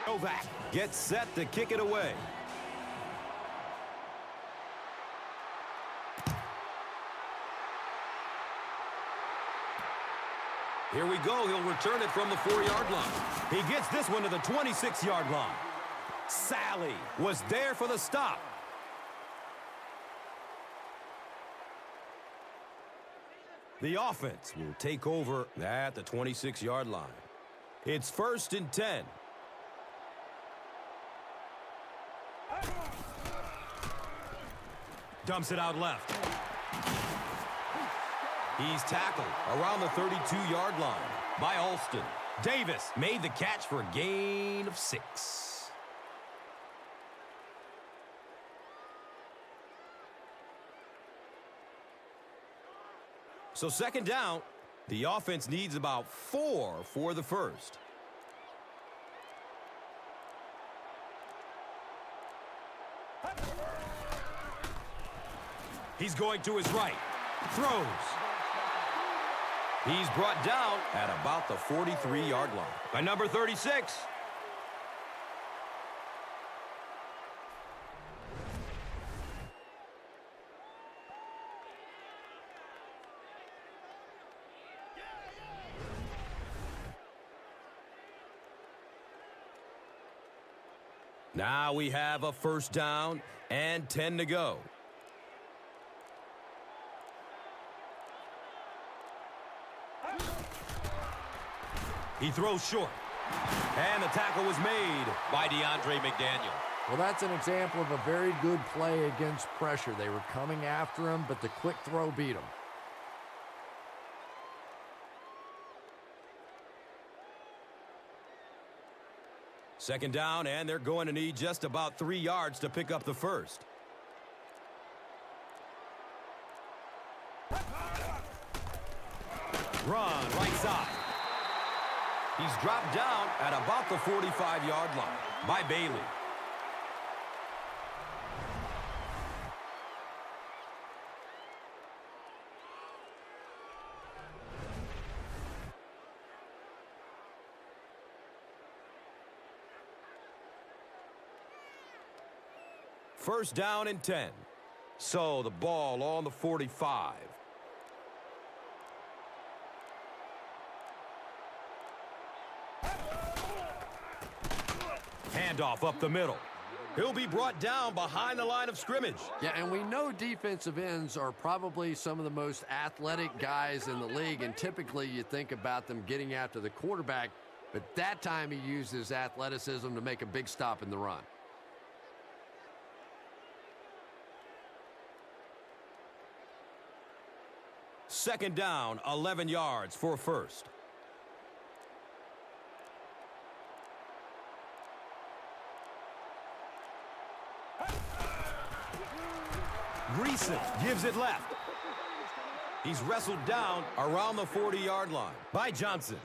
Novak gets set to kick it away. Here we go. He'll return it from the 4-yard line. He gets this one to the 26-yard line. Sally was there for the stop. The offense will take over at the 26-yard line. It's 1st and 10. Dumps it out left. He's tackled around the 32-yard line by Alston. Davis made the catch for a gain of 6. So 2nd down, the offense needs about 4 for the first. He's going to his right. Throws. He's brought down at about the 43-yard line by number 36. Now we have a 1st down and 10 to go. He throws short. And the tackle was made by DeAndre McDaniel. Well, that's an example of a very good play against pressure. They were coming after him, but the quick throw beat him. Second down, and they're going to need just about 3 yards to pick up the first. Run right side. He's dropped down at about the 45-yard line by Bailey. First down and 10. So the ball on the 45. Handoff up the middle. He'll be brought down behind the line of scrimmage. Yeah, and we know defensive ends are probably some of the most athletic guys in the league, and typically you think about them getting after the quarterback, but that time he used his athleticism to make a big stop in the run. Second down, 11 yards for first. Greason gives it left. He's wrestled down around the 40-yard line by Johnson.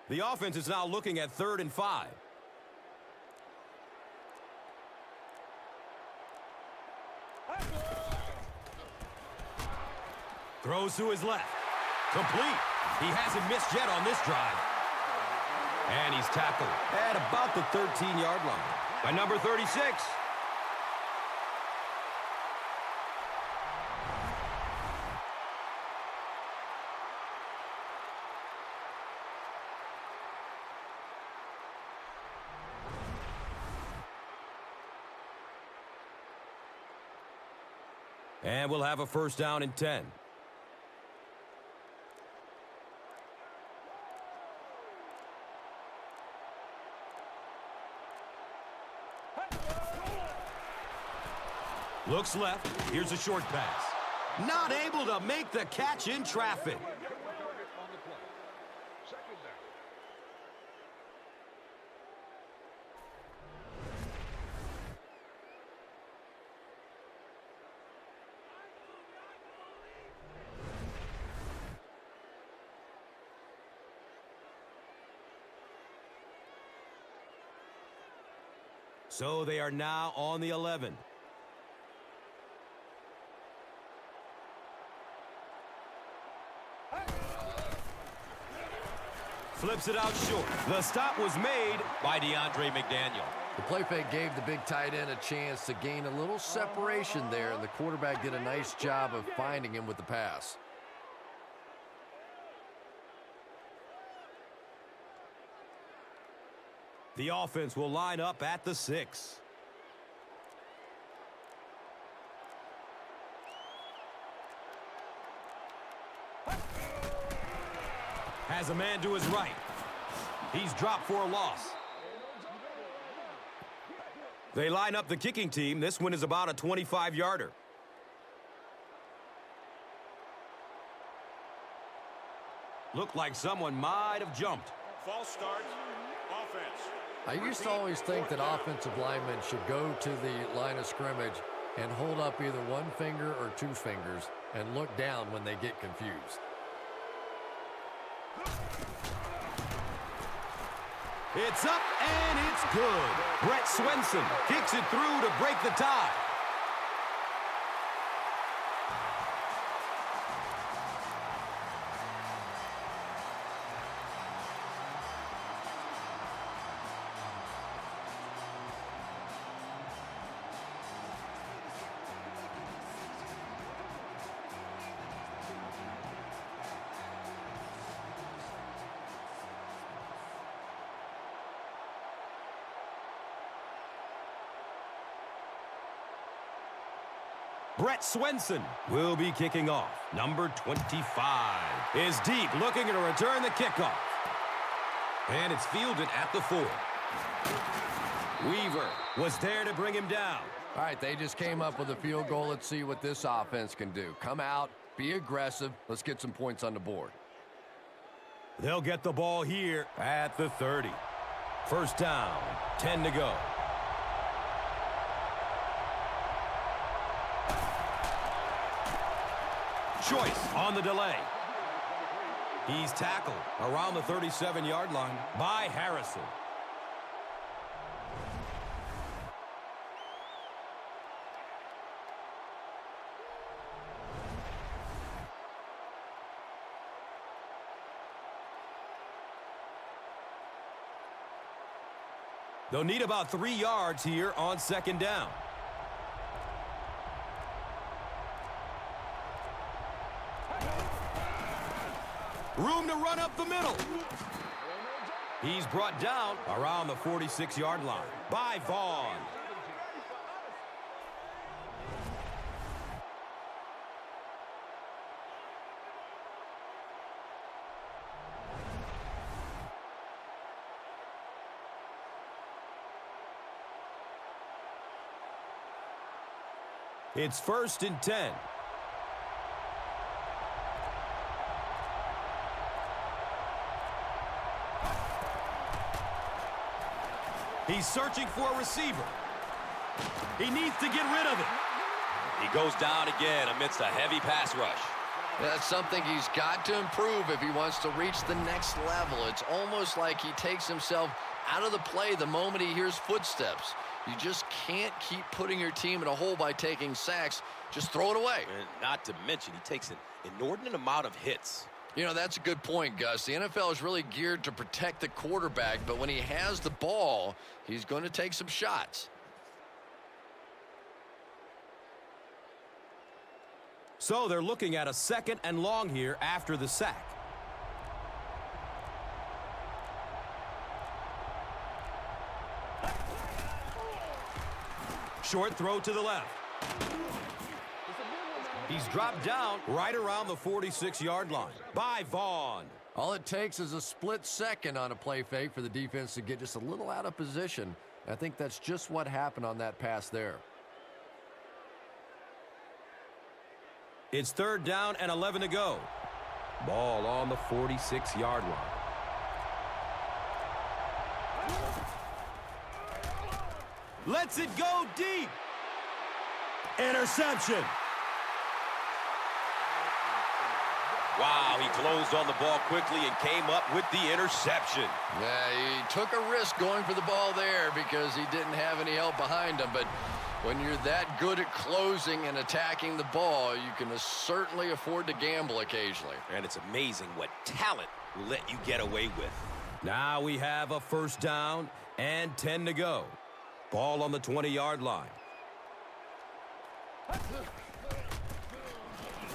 The offense is now looking at 3rd and 5. Throws to his left. Complete. He hasn't missed yet on this drive. And he's tackled at about the 13-yard line by number 36. And we'll have a first down and 10. Looks left. Here's a short pass. Not able to make the catch in traffic. So they are now on the 11. Flips it out short. The stop was made by DeAndre McDaniel. The play fake gave the big tight end a chance to gain a little separation there, and the quarterback did a nice job of finding him with the pass. The offense will line up at the 6. Has a man to his right. He's dropped for a loss. They line up the kicking team. This one is about a 25-yarder. Looked like someone might have jumped. False start. Offense. I used to always think that offensive linemen should go to the line of scrimmage and hold up either one finger or two fingers and look down when they get confused. It's up and it's good. Brett Swenson kicks it through to break the tie. Brett Swenson will be kicking off. Number 25 is deep, looking to return the kickoff. And it's fielded at the 4. Weaver was there to bring him down. All right, they just came up with a field goal. Let's see what this offense can do. Come out, be aggressive. Let's get some points on the board. They'll get the ball here at the 30. First down, 10 to go. Choice on the delay. He's tackled around the 37-yard line by Harrison. They'll need about 3 yards here on second down. Room to run up the middle. He's brought down around the 46-yard line by Vaughn. It's 1st and 10. He's searching for a receiver. He needs to get rid of it. He goes down again amidst a heavy pass rush. That's something he's got to improve if he wants to reach the next level. It's almost like he takes himself out of the play the moment he hears footsteps. You just can't keep putting your team in a hole by taking sacks. Just throw it away. And not to mention, he takes an inordinate amount of hits. You know, that's a good point, Gus. The NFL is really geared to protect the quarterback, but when he has the ball, he's going to take some shots. So they're looking at a 2nd and long here after the sack. Short throw to the left. He's dropped down right around the 46-yard line by Vaughn. All it takes is a split second on a play fake for the defense to get just a little out of position. I think that's just what happened on that pass there. It's 3rd down and 11 to go. Ball on the 46-yard line. Lets it go deep. Interception. Wow, he closed on the ball quickly and came up with the interception. Yeah, he took a risk going for the ball there because he didn't have any help behind him. But when you're that good at closing and attacking the ball, you can certainly afford to gamble occasionally. And it's amazing what talent will let you get away with. Now we have a first down and 10 to go. Ball on the 20-yard line.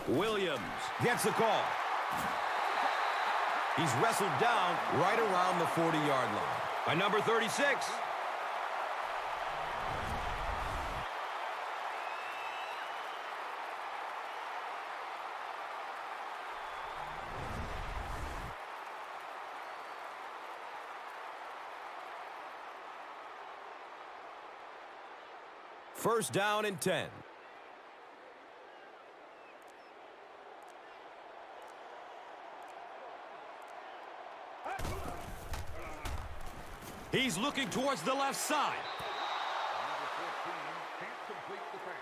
Williams gets the call. He's wrestled down right around the 40-yard line by number 36. First down and 10. He's looking towards the left side. Number 14 can't complete the pass.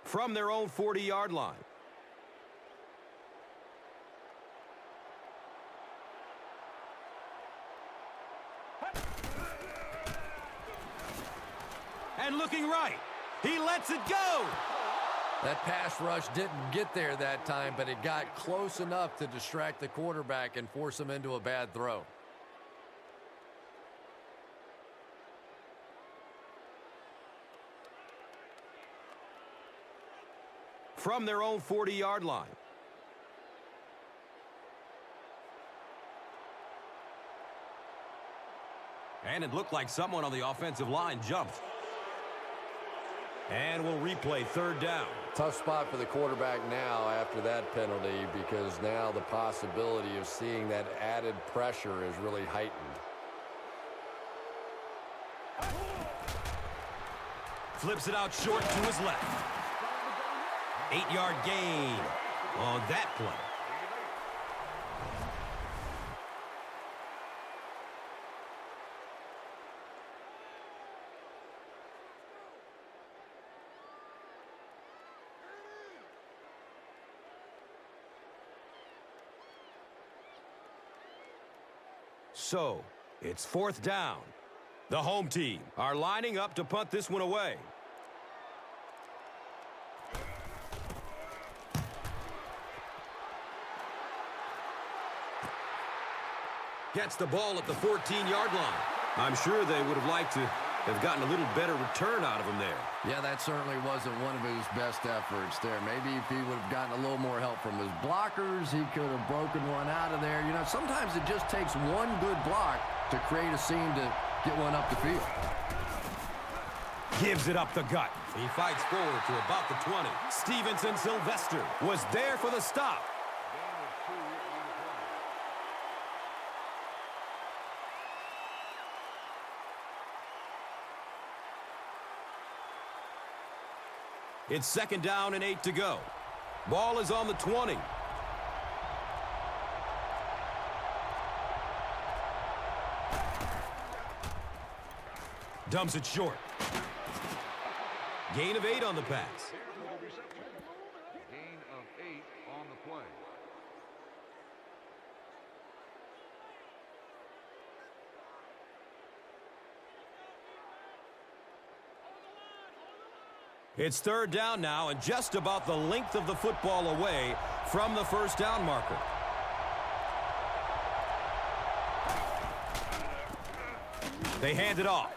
From their own 40-yard line. And looking right. He lets it go. That pass rush didn't get there that time, but it got close enough to distract the quarterback and force him into a bad throw. From their own 40-yard line. And it looked like someone on the offensive line jumped. And we'll replay third down. Tough spot for the quarterback now after that penalty because now the possibility of seeing that added pressure is really heightened. Flips it out short to his left. 8-yard gain on that play. So, it's fourth down. The home team are lining up to punt this one away. Gets the ball at the 14-yard line. I'm sure they would have liked to have gotten a little better return out of him there. Yeah, that certainly wasn't one of his best efforts there. Maybe if he would have gotten a little more help from his blockers, he could have broken one out of there. You know, sometimes it just takes one good block to create a scene to get one up the field. Gives it up the gut. He fights forward to about the 20. Stevenson Sylvester was there for the stop. It's second down and 8 to go. Ball is on the 20. Dumps it short. Gain of 8 on the pass. Gain of 8 on the play. It's third down now and just about the length of the football away from the first down marker. They hand it off.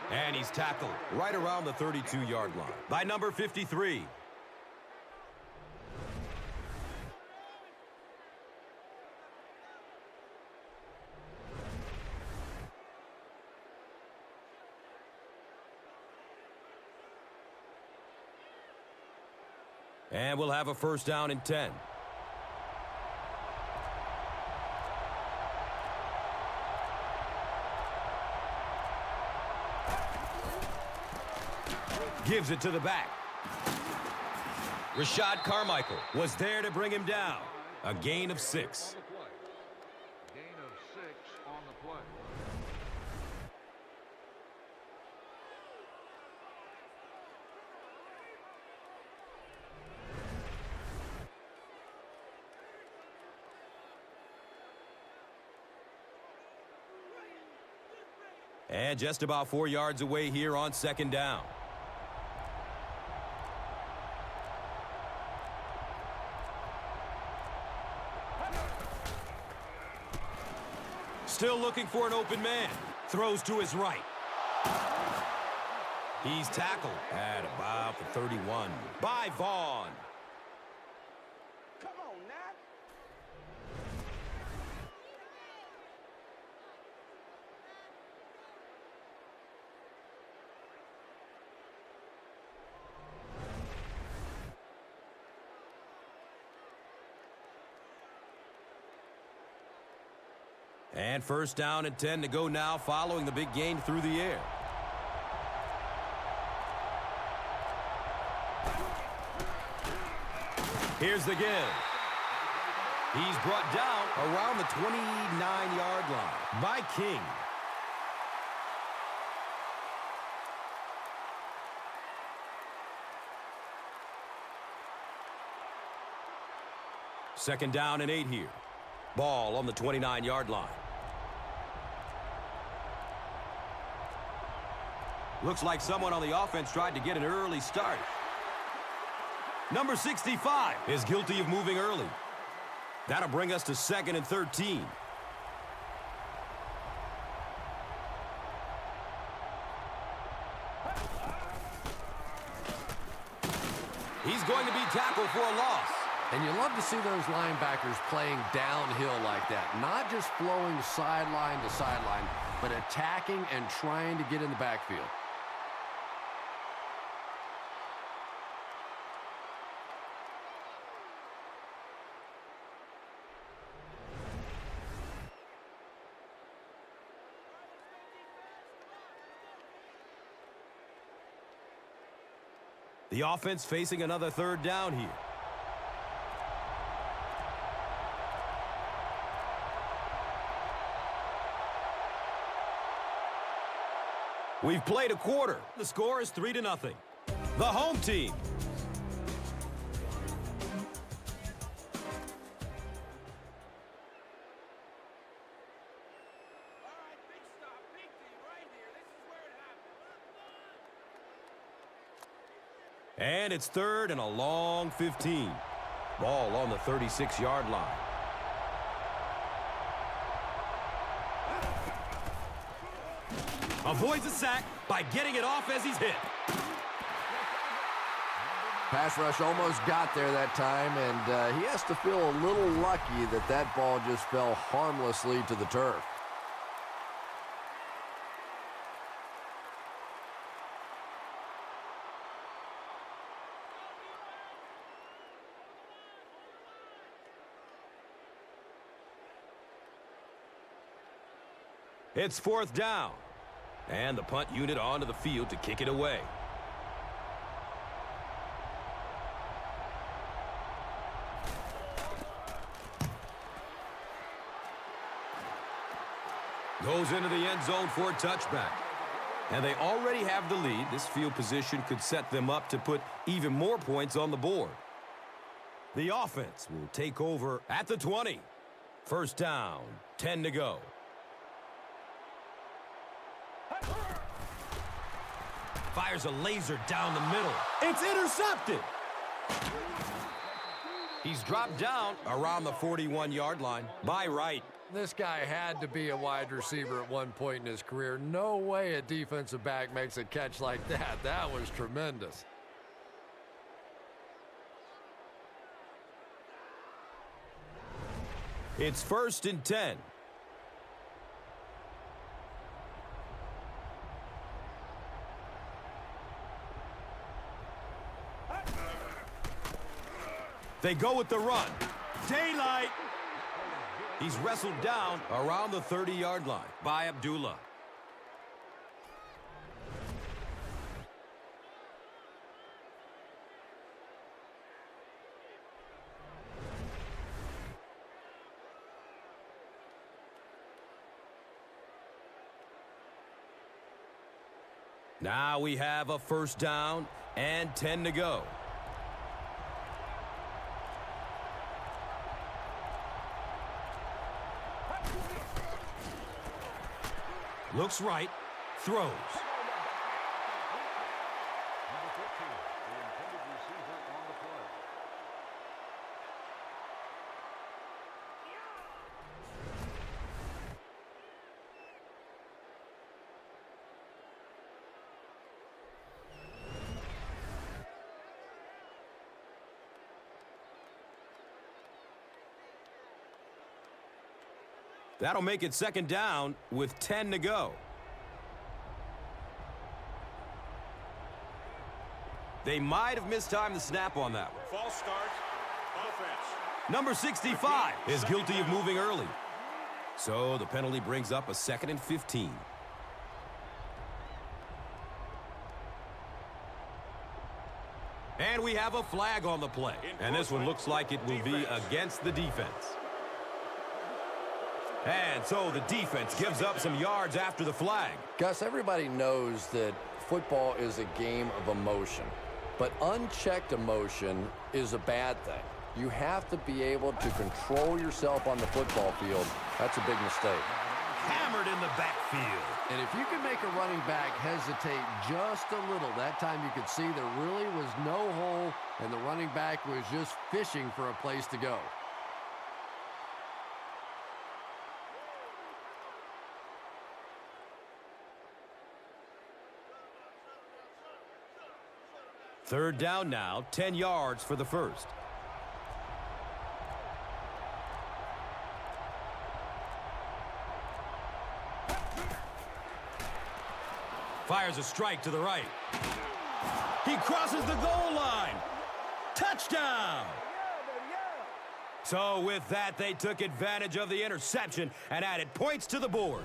And he's tackled right around the 32-yard line by number 53. And we'll have a first down and 10. Gives it to the back. Rashad Carmichael was there to bring him down. A gain of 6. On the play. Gain of 6 on the play. And just about 4 yards away here on 2nd down. Still looking for an open man. Throws to his right. He's tackled at about the 31 by Vaughn. Come on, Nat. And 1st down and 10 to go now following the big gain through the air. Here's the give. He's brought down around the 29-yard line by King. Second down and 8 here. Ball on the 29-yard line. Looks like someone on the offense tried to get an early start. Number 65 is guilty of moving early. That'll bring us to 2nd and 13. He's going to be tackled for a loss. And you love to see those linebackers playing downhill like that. Not just flowing sideline to sideline, but attacking and trying to get in the backfield. The offense facing another 3rd down here. We've played a quarter. The score is 3-0. The home team. And it's 3rd and a long 15. Ball on the 36-yard line. Avoids a sack by getting it off as he's hit. Pass rush almost got there that time, and he has to feel a little lucky that that ball just fell harmlessly to the turf. It's 4th down. And the punt unit onto the field to kick it away. Goes into the end zone for a touchback. And they already have the lead. This field position could set them up to put even more points on the board. The offense will take over at the 20. 1st down, 10 to go. Fires a laser down the middle. It's intercepted. He's dropped down around the 41-yard line by Wright. This guy had to be a wide receiver at one point in his career. No way a defensive back makes a catch like that. That was tremendous. It's 1st and 10. They go with the run. Daylight. He's wrestled down around the 30-yard line by Abdullah. Now we have a first down and 10 to go. Looks right, throws. Number 15, the intended receiver on the play. That'll make it second down with 10 to go. They might have mistimed the snap on that one. False start. Offense. Number 65 is guilty of moving early. So the penalty brings up a 2nd and 15. And we have a flag on the play. And this one looks like it will be against the defense. And so the defense gives up some yards after the flag. Gus, everybody knows that football is a game of emotion, but unchecked emotion is a bad thing. You have to be able to control yourself on the football field. That's a big mistake. Hammered in the backfield. And if you can make a running back hesitate just a little, that time you could see there really was no hole, and the running back was just fishing for a place to go. Third down now, 10 yards for the first. Fires a strike to the right. He crosses the goal line. Touchdown! So with that, they took advantage of the interception and added points to the board.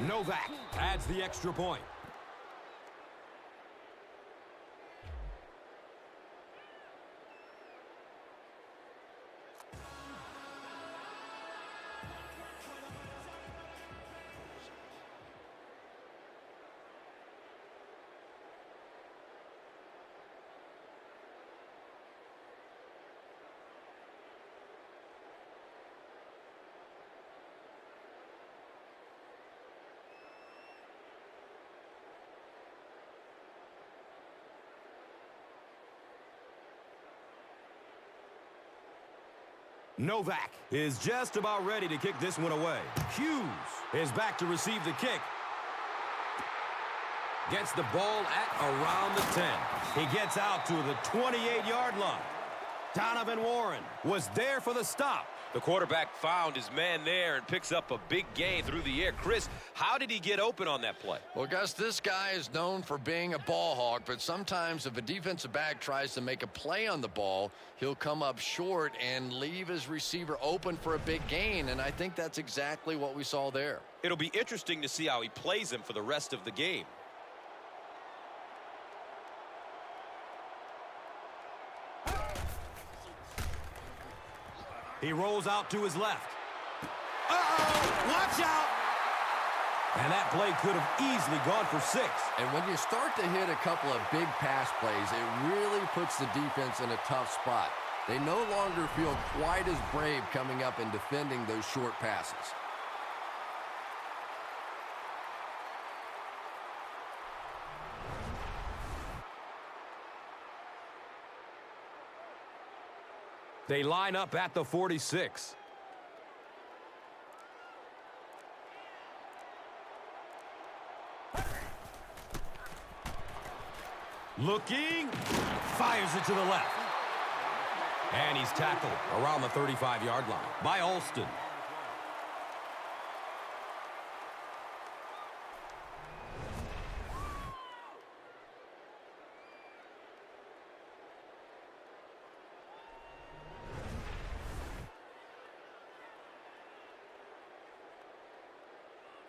Novak adds the extra point. Novak is just about ready to kick this one away. Hughes is back to receive the kick. Gets the ball at around the 10. He gets out to the 28-yard line. Donovan Warren was there for the stop. The quarterback found his man there and picks up a big gain through the air. Chris, how did he get open on that play? Well, Gus, this guy is known for being a ball hawk, but sometimes if a defensive back tries to make a play on the ball, he'll come up short and leave his receiver open for a big gain, and I think that's exactly what we saw there. It'll be interesting to see how he plays him for the rest of the game. He rolls out to his left. Uh-oh! Watch out! And that play could have easily gone for 6. And when you start to hit a couple of big pass plays, it really puts the defense in a tough spot. They no longer feel quite as brave coming up and defending those short passes. They line up at the 46. Looking, fires it to the left. And he's tackled around the 35-yard line by Alston.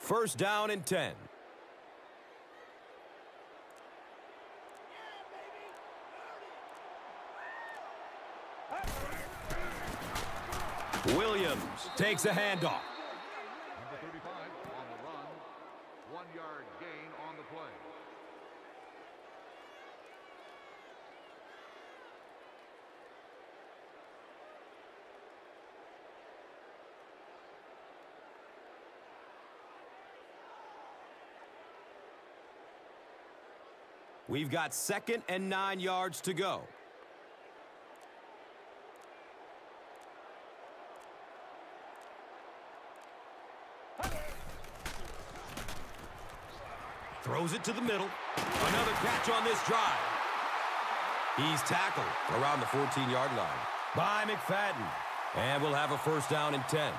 First down and 10. Williams takes a handoff. Number 35 on the run. 1-yard gain on the play. We've got 2nd and 9 yards to go. Throws it to the middle. Another catch on this drive. He's tackled around the 14-yard line by McFadden. And we'll have a first down and 10.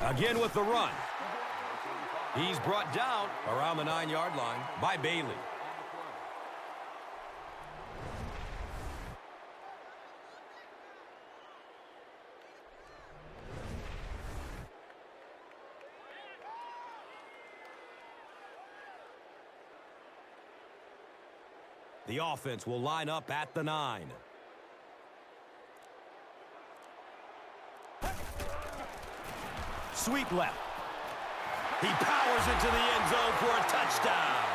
Again with the run. He's brought down around the 9-yard line by Bailey. The offense will line up at the 9. Sweep left. He powers into the end zone for a touchdown.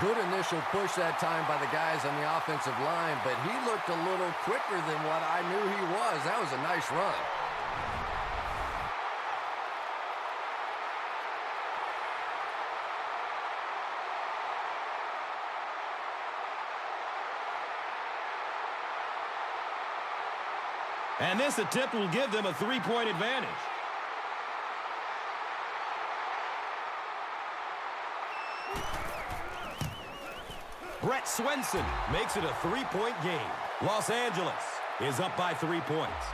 Good initial push that time by the guys on the offensive line, but he looked a little quicker than what I knew he was. That was a nice run. And this attempt will give them a 3-point advantage. Brett Swenson makes it a 3-point game. Los Angeles is up by 3 points.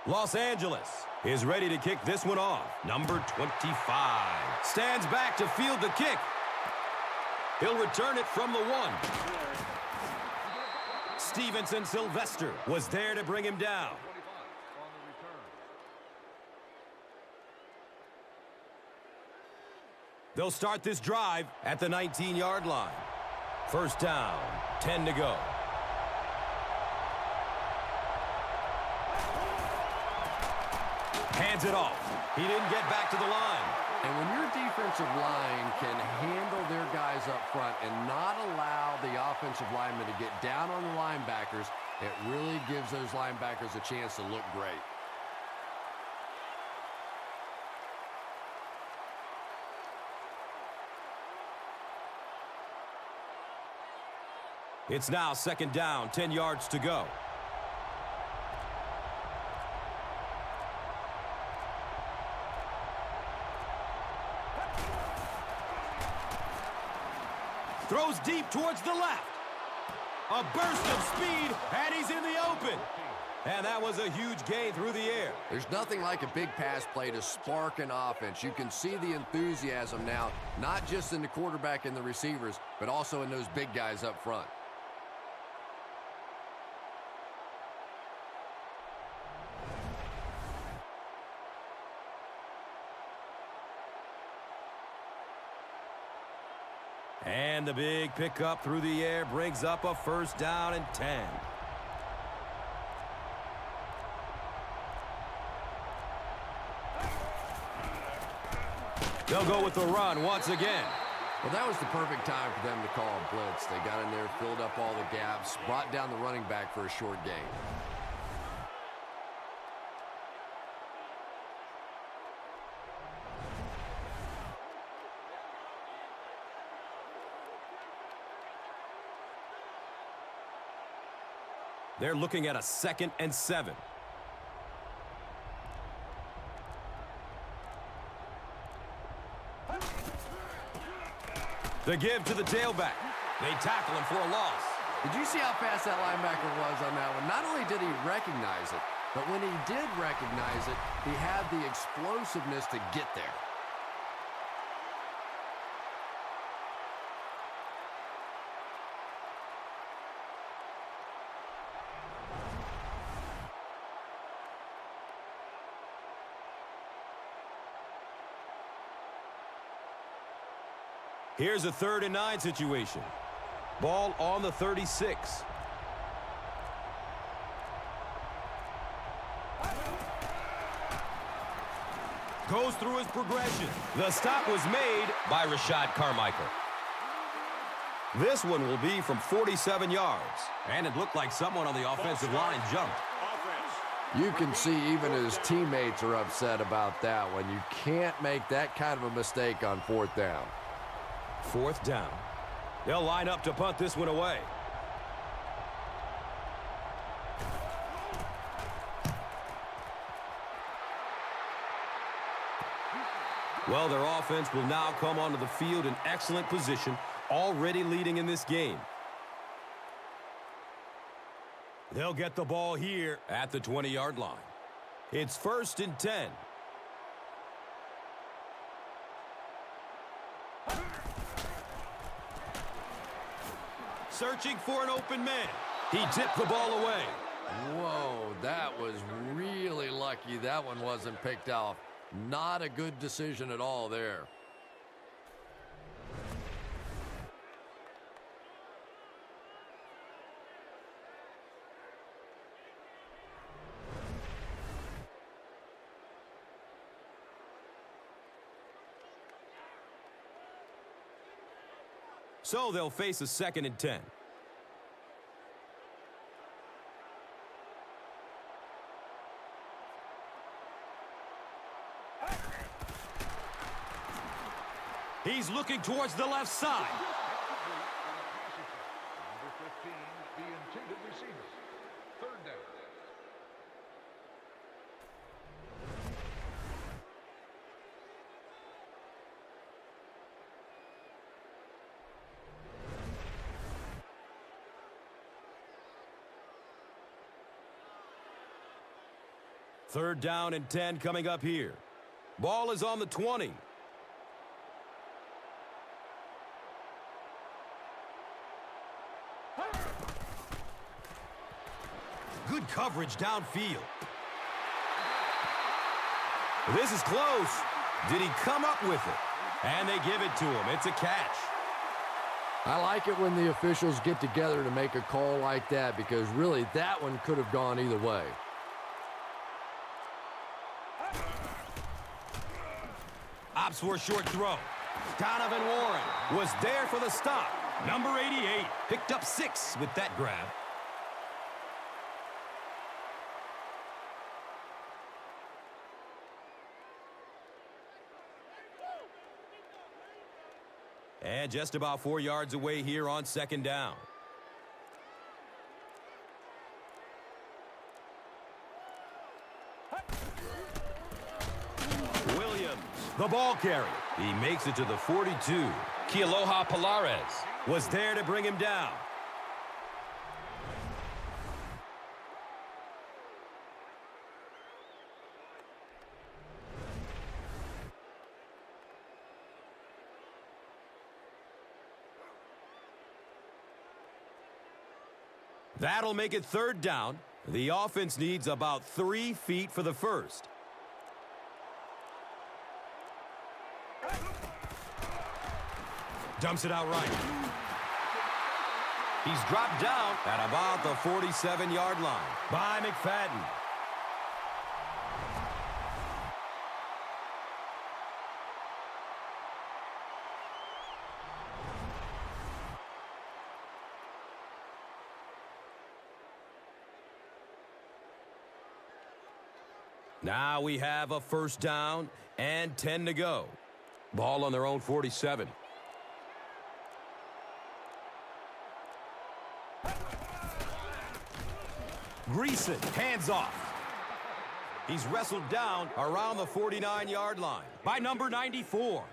Los Angeles is ready to kick this one off. Number 25 stands back to field the kick. He'll return it from the 1. Stevenson Sylvester was there to bring him down. They'll start this drive at the 19-yard line. First down, 10 to go. Hands it off. He didn't get back to the line. And when your defensive line can handle their guys up front and not allow the offensive linemen to get down on the linebackers, it really gives those linebackers a chance to look great. It's now 2nd down, 10 yards to go. Throws deep towards the left. A burst of speed, and he's in the open. And that was a huge gain through the air. There's nothing like a big pass play to spark an offense. You can see the enthusiasm now, not just in the quarterback and the receivers, but also in those big guys up front. And the big pickup through the air brings up a first down and 10. They'll go with the run once again. Well, that was the perfect time for them to call a blitz. They got in there, filled up all the gaps, brought down the running back for a short gain. They're looking at a 2nd and 7. The give to the tailback. They tackle him for a loss. Did you see how fast that linebacker was on that one? Not only did he recognize it, but when he did recognize it, he had the explosiveness to get there. Here's a 3rd and 9 situation. Ball on the 36. Goes through his progression. The stop was made By Rashad Carmichael. This one will be from 47 yards. And it looked like someone on the offensive line jumped. Offense. You can see even his teammates are upset about that one. You can't make that kind of a mistake on 4th down. 4th down. They'll line up to punt this one away. Well, their offense will now come onto the field in excellent position, already leading in this game. They'll get the ball here at the 20-yard line. It's 1st and 10. Searching for an open man. He tipped the ball away. Whoa, that was really lucky that one wasn't picked off. Not a good decision at all there. So they'll face a 2nd and 10. He's looking towards the left side. Number 15, the intended receiver. 3rd down. Third down and 10 coming up here. Ball is on the 20. Good coverage downfield. This is close. Did he come up with it? And they give it to him. It's a catch. I like it when the officials get together to make a call like that because really that one could have gone either way. Opts for a short throw. Donovan Warren was there for the stop. Number 88 picked up 6 with that grab. And just about 4 yards away here on 2nd down. Williams, the ball carrier. He makes it to the 42. Kealoha Pilares. Was there to bring him down. That'll make it 3rd down. The offense needs about 3 feet for the first. Dumps it out right. He's dropped down at about the 47-yard line by McFadden. Now we have a 1st down and 10 to go. Ball on their own 47. Greason, hands off. He's wrestled down around the 49-yard line by number 94.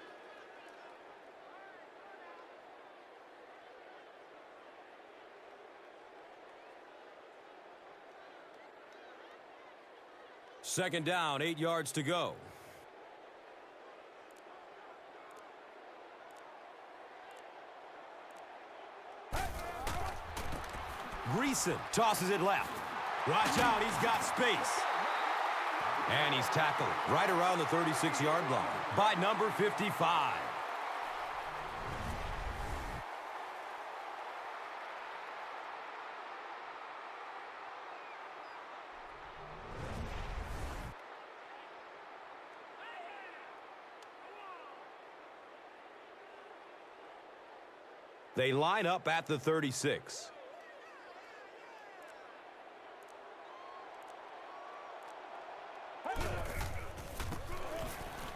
Second down, 8 yards to go. Greason tosses it left. Watch out, he's got space. And he's tackled right around the 36-yard line by number 55. They line up at the 36.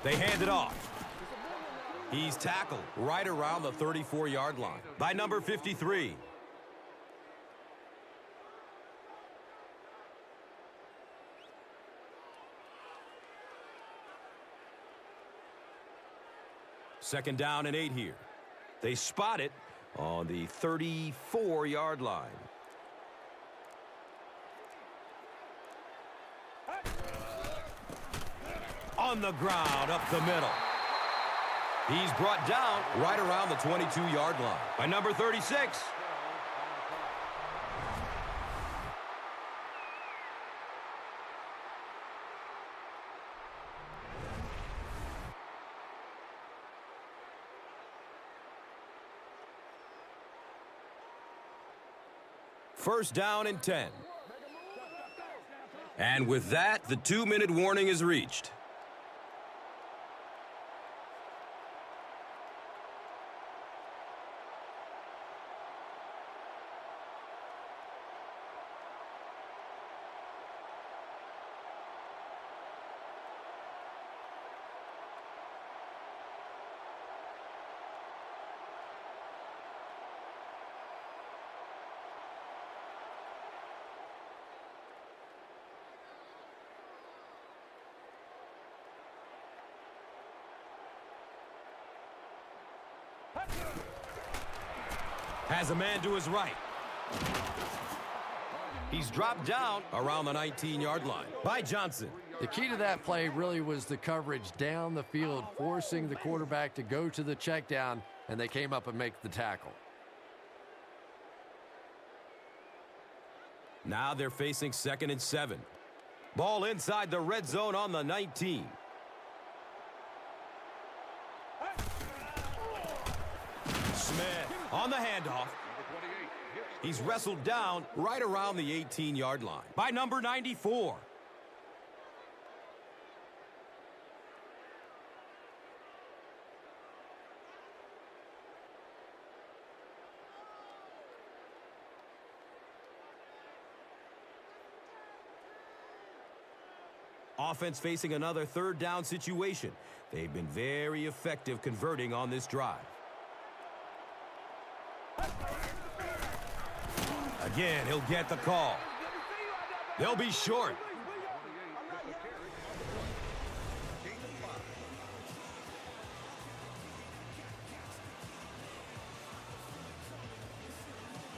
They hand it off. He's tackled right around the 34-yard line by number 53. Second down and 8 here. They spot it on the 34-yard line. On the ground, up the middle. He's brought down right around the 22-yard line by number 36. First down and 10. And with that, the 2-minute warning is reached. Has a man to his right. He's dropped down around the 19-yard line by Johnson. The key to that play really was the coverage down the field, forcing the quarterback to go to the check down, and they came up and make the tackle. Now they're facing 2nd and 7. Ball inside the red zone on the 19. Smith on the handoff. He's wrestled down right around the 18-yard line by number 94. Offense facing another third down situation. They've been very effective converting on this drive. Again, he'll get the call. They'll be short.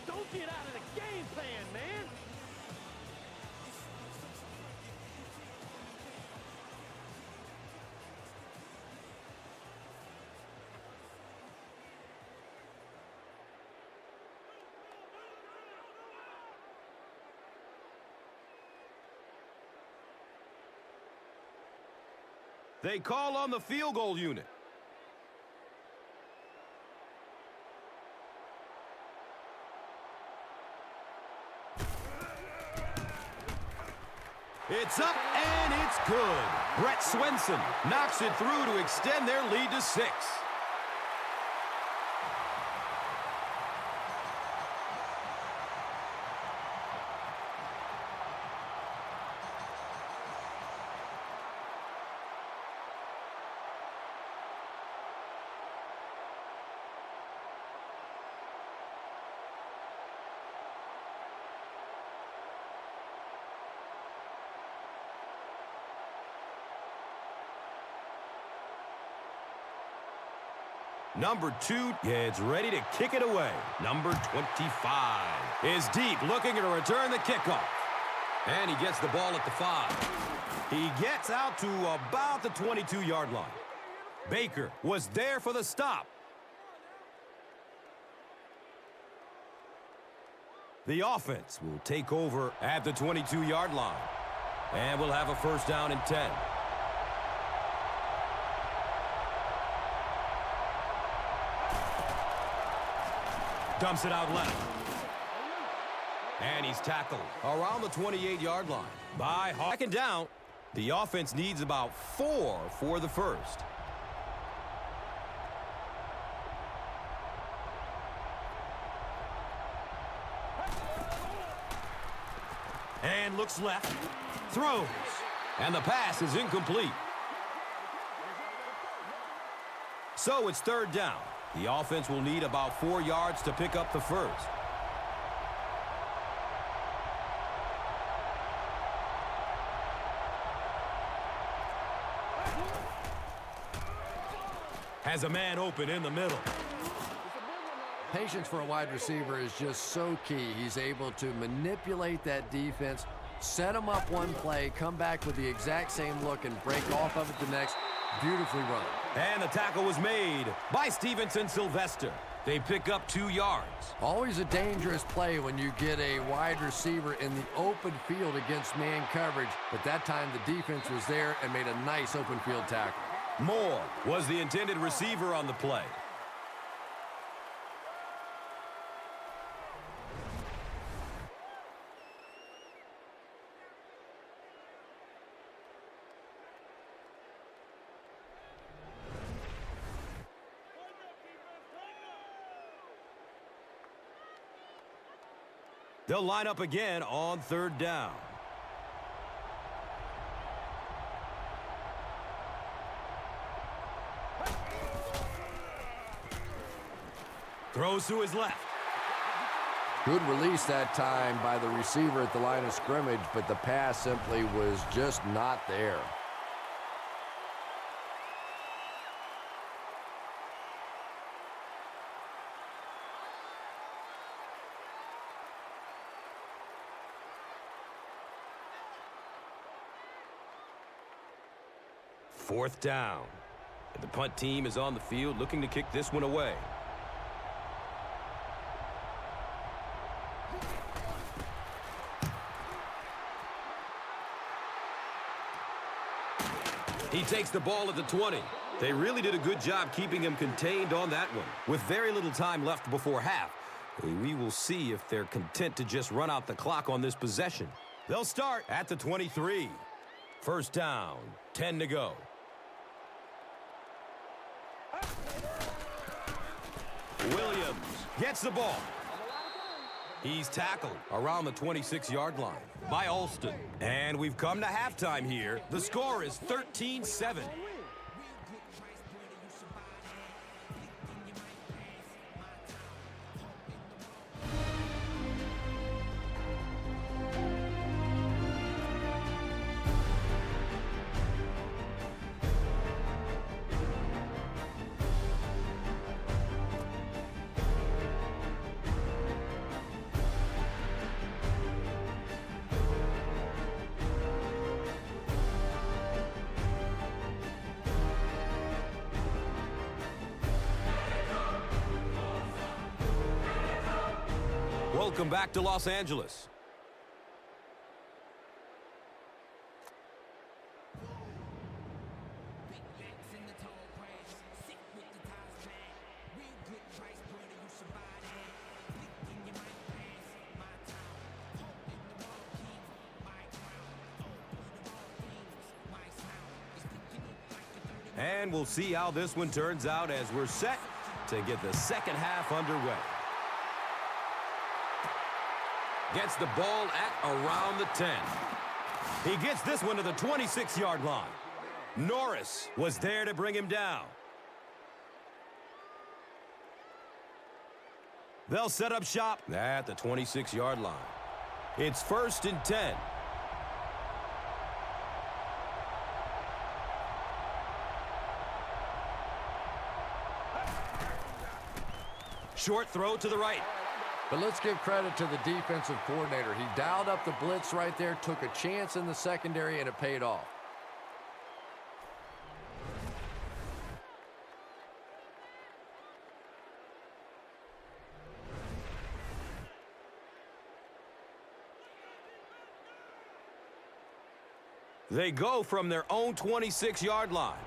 Don't get out of the game plan, man. They call on the field goal unit. It's up and it's good. Brett Swenson knocks it through to extend their lead to 6. Number 2 is ready to kick it away. Number 25 is deep, looking to return the kickoff. And he gets the ball at the 5. He gets out to about the 22-yard line. Baker was there for the stop. The offense will take over at the 22-yard line. And we'll have a first down and 10. Dumps it out left. And he's tackled around the 28-yard line by Harper. Second down. The offense needs about 4 for the first. And looks left. Throws. And the pass is incomplete. So it's third down. The offense will need about 4 yards to pick up the first. Has a man open in the middle. Patience for a wide receiver is just so key. He's able to manipulate that defense, set them up one play, come back with the exact same look, and break off of it the next. Beautifully run. And the tackle was made by Stevenson Sylvester. They pick up 2 yards. Always a dangerous play when you get a wide receiver in the open field against man coverage, but that time the defense was there and made a nice open field tackle. Moore was the intended receiver on the play. They'll line up again on third down. Throws to his left. Good release that time by the receiver at the line of scrimmage, but the pass simply was just not there. Fourth down. And the punt team is on the field looking to kick this one away. He takes the ball at the 20. They really did a good job keeping him contained on that one. With very little time left before half, we will see if they're content to just run out the clock on this possession. They'll start at the 23. First down, 10 to go. Williams gets the ball. He's tackled around the 26-yard line by Alston. And we've come to halftime here. The score is 13-7. Welcome back to Los Angeles. And we'll see how this one turns out as we're set to get the second half underway. Gets the ball at around the 10. He gets this one to the 26-yard line. Norris was there to bring him down. They'll set up shop at the 26-yard line. It's first and 10. Short throw to the right. But let's give credit to the defensive coordinator. He dialed up the blitz right there, took a chance in the secondary, and it paid off. They go from their own 26-yard line.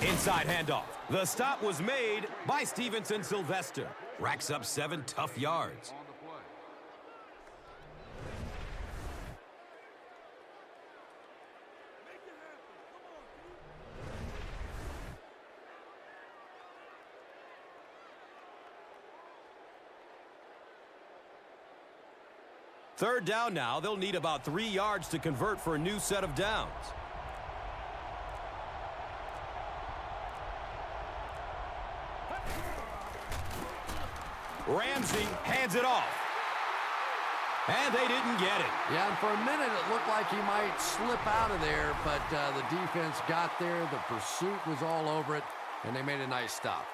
Inside handoff. The stop was made by Stevenson Sylvester. Racks up 7 tough yards. On the play. Third down now. They'll need about 3 yards to convert for a new set of downs. Ramsey hands it off. And they didn't get it. Yeah, and for a minute it looked like he might slip out of there, but the defense got there. The pursuit was all over it, and they made a nice stop.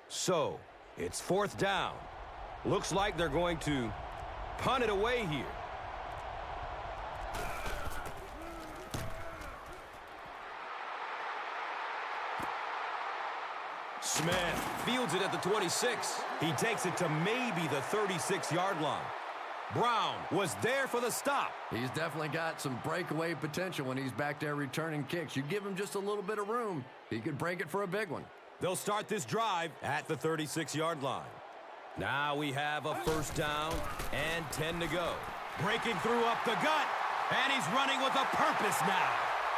So, it's fourth down. Looks like they're going to punt it away here. Smith fields it at the 26. He takes it to maybe the 36-yard line. Brown was there for the stop. He's definitely got some breakaway potential when he's back there returning kicks. You give him just a little bit of room, he could break it for a big one. They'll start this drive at the 36-yard line. Now we have a first down and 10 to go. Breaking through up the gut, and he's running with a purpose now.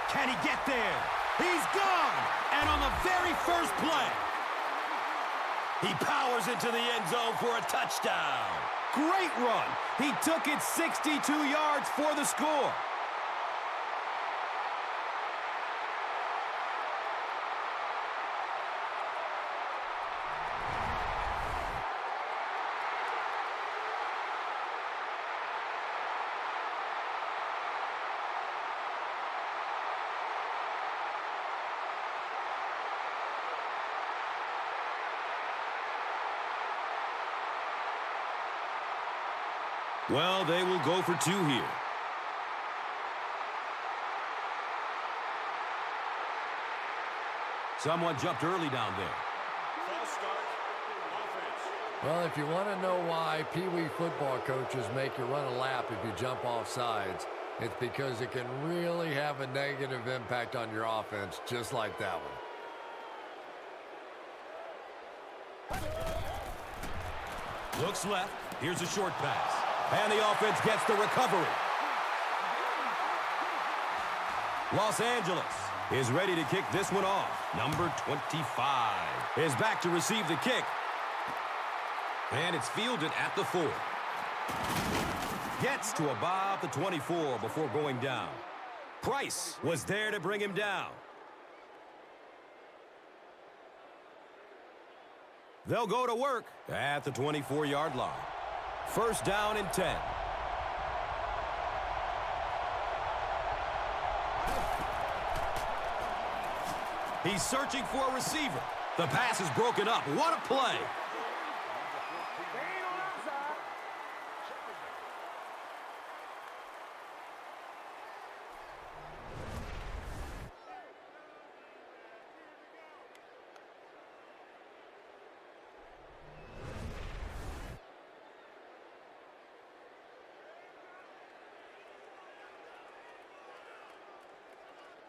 Can he get there? He's gone! And on the very first play, he powers into the end zone for a touchdown. Great run. He took it 62 yards for the score. Well, they will go for 2 here. Someone jumped early down there. False start. Offense. Well, if you want to know why Pee Wee football coaches make you run a lap if you jump off sides, it's because it can really have a negative impact on your offense, just like that one. Looks left. Here's a short pass. And the offense gets the recovery. Los Angeles is ready to kick this one off. Number 25 is back to receive the kick. And it's fielded at the 4. Gets to about the 24 before going down. Price was there to bring him down. They'll go to work at the 24-yard line. First down and 10. He's searching for a receiver. The pass is broken up. What a play.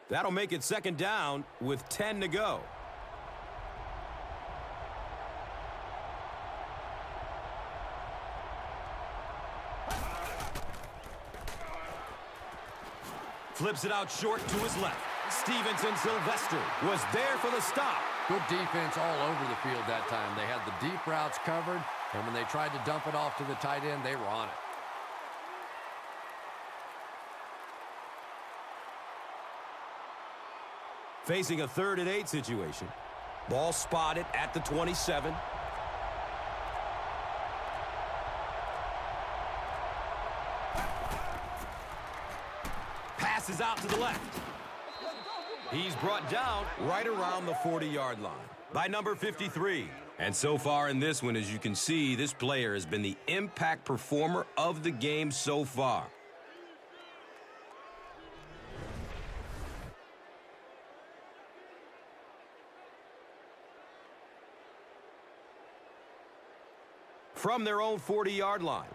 That'll make it second down with 10 to go. Flips it out short to his left. Stevenson Sylvester was there for the stop. Good defense all over the field that time. They had the deep routes covered, and when they tried to dump it off to the tight end, they were on it. Facing a 3rd and 8 situation. Ball spotted at the 27. Passes out to the left. He's brought down right around the 40-yard line by number 53. And so far in this one, as you can see, this player has been the impact performer of the game so far. From their own 40-yard line.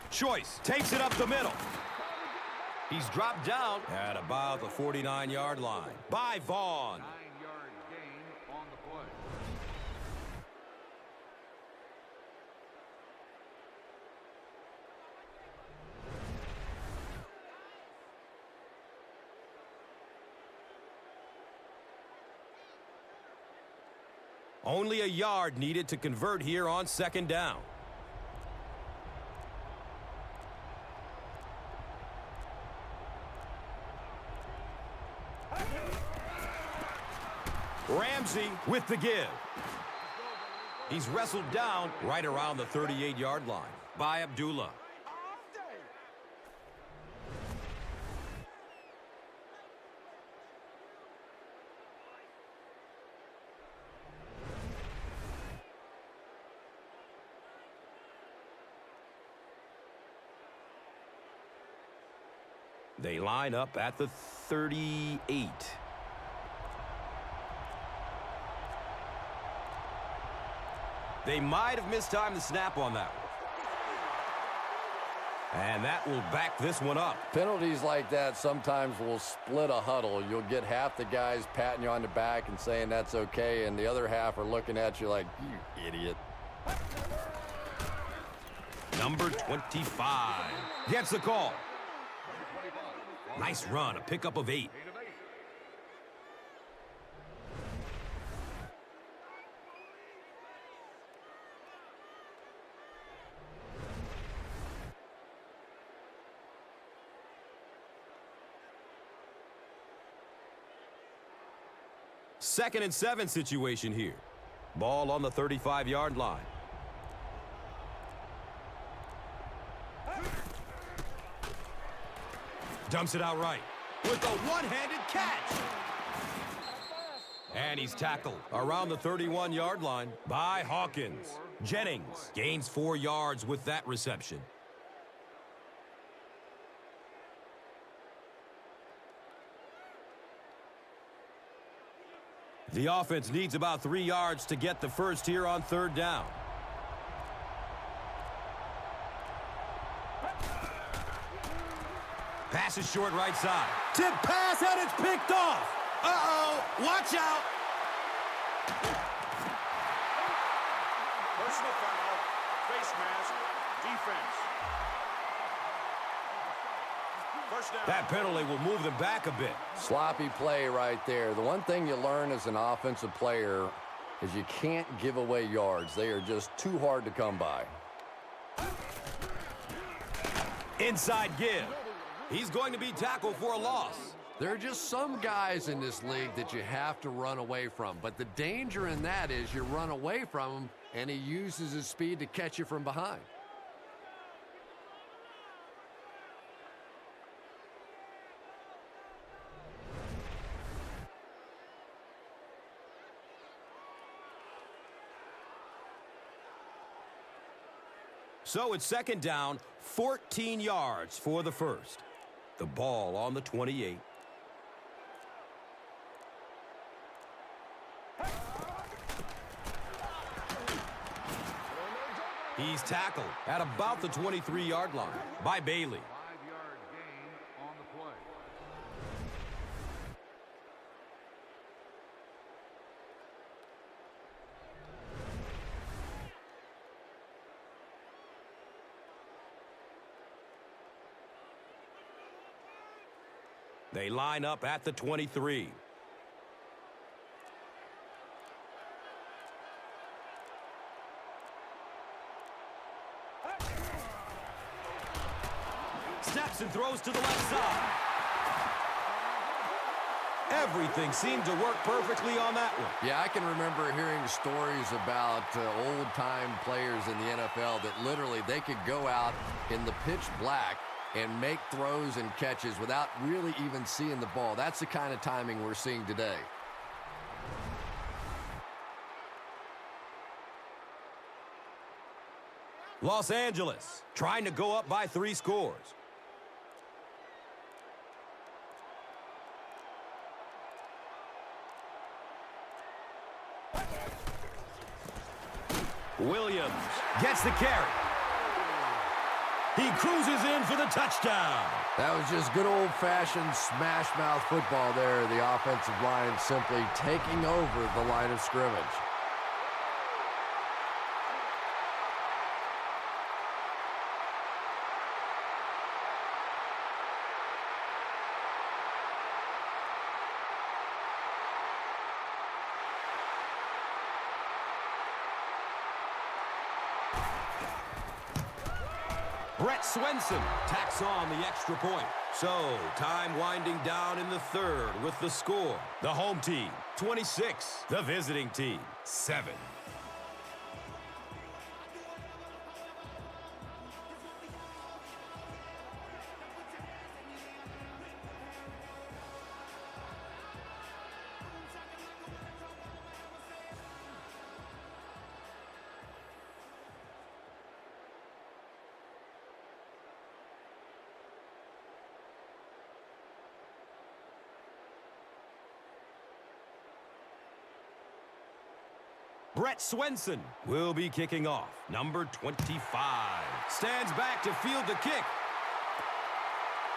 Choice takes it up the middle. He's dropped down at about the 49-yard line by Vaughn. 9-yard gain on the play. Only a yard needed to convert here on second down. Ramsey with the give. He's wrestled down right around the 38-yard line by Abdullah. They line up at the 38. They might have mistimed the snap on that one. And that will back this one up. Penalties like that sometimes will split a huddle. You'll get half the guys patting you on the back and saying that's okay, and the other half are looking at you like, you idiot. Number 25 gets the call. Nice run, a pickup of 8. Second and 7 situation here. Ball on the 35-yard line. Dumps it out right with a one-handed catch. And he's tackled around the 31-yard line by Hawkins. Jennings gains 4 yards with that reception. The offense needs about 3 yards to get the first here on third down. Pass is short right side. Tip pass, and it's picked off. Uh-oh, watch out. Personal foul, face mask, defense. First down. That penalty will move them back a bit. Sloppy play right there. The one thing you learn as an offensive player is you can't give away yards. They are just too hard to come by. Inside give. He's going to be tackled for a loss. There are just some guys in this league that you have to run away from. But the danger in that is you run away from him, and he uses his speed to catch you from behind. So it's second down, 14 yards for the first. The ball on the 28. He's tackled at about the 23-yard line by Bailey. 5-yard gain on the play. They line up at the 23. Snaps and throws to the left side. Everything seemed to work perfectly on that one. Yeah, I can remember hearing stories about old-time players in the NFL that literally they could go out in the pitch black and make throws and catches without really even seeing the ball. That's the kind of timing we're seeing today. Los Angeles trying to go up by 3 scores. Williams gets the carry. He cruises in for the touchdown. That was just good old-fashioned smash-mouth football there. The offensive line simply taking over the line of scrimmage. Brett Swenson tacks on the extra point. So, time winding down in the third with the score. The home team, 26. The visiting team, 7. Brett Swenson will be kicking off. Number 25. Stands back to field the kick.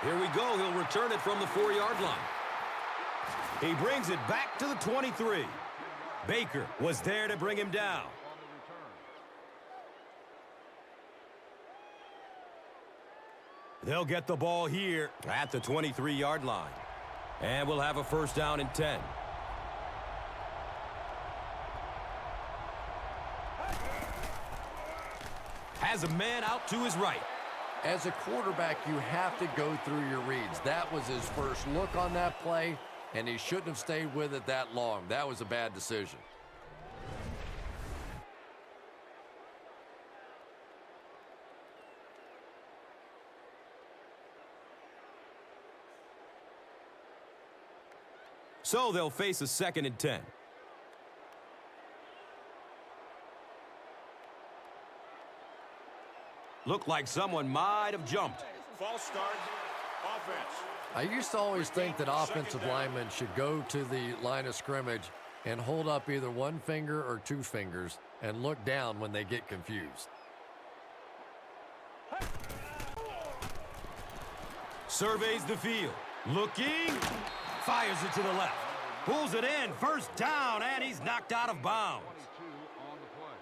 Here we go. He'll return it from the 4-yard line. He brings it back to the 23. Baker was there to bring him down. They'll get the ball here at the 23-yard line. And we'll have a first down and 10. Has a man out to his right. As a quarterback, you have to go through your reads. That was his first look on that play, and he shouldn't have stayed with it that long. That was a bad decision. So they'll face a 2nd and 10. Looked like someone might have jumped. False start. Offense. I used to always think that offensive linemen should go to the line of scrimmage and hold up either one finger or 2 fingers and look down when they get confused. Surveys the field. Looking. Fires it to the left. Pulls it in. First down, and he's knocked out of bounds. On the play.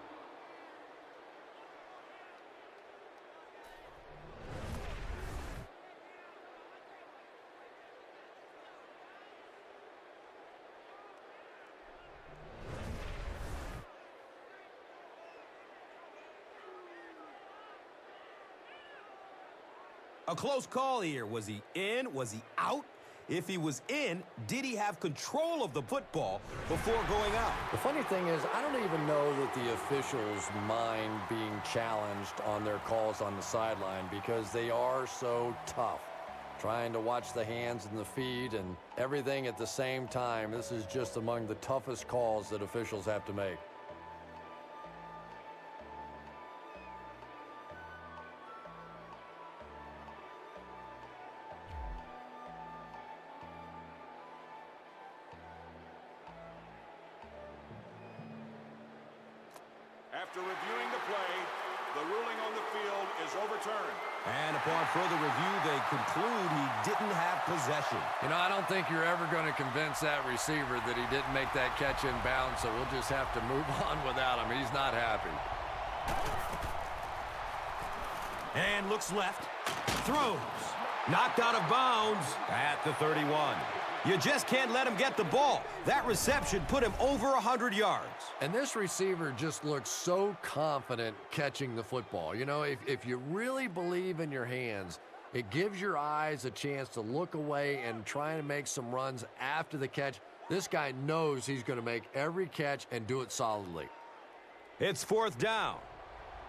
A close call here. Was he in? Was he out? If he was in, did he have control of the football before going out? The funny thing is, I don't even know that the officials mind being challenged on their calls on the sideline because they are so tough. Trying to watch the hands and the feet and everything at the same time. This is just among the toughest calls that officials have to make. After reviewing the play, the ruling on the field is overturned. And upon further review, they conclude he didn't have possession. You know, I don't think you're ever going to convince that receiver that he didn't make that catch in bounds, so we'll just have to move on without him. He's not happy. And looks left. Throws. Knocked out of bounds at the 31. You just can't let him get the ball. That reception put him over 100 yards. And this receiver just looks so confident catching the football. You know, if you really believe in your hands, It gives your eyes a chance to look away and try to make some runs after the catch. This guy knows he's going to make every catch and do it solidly. It's fourth down.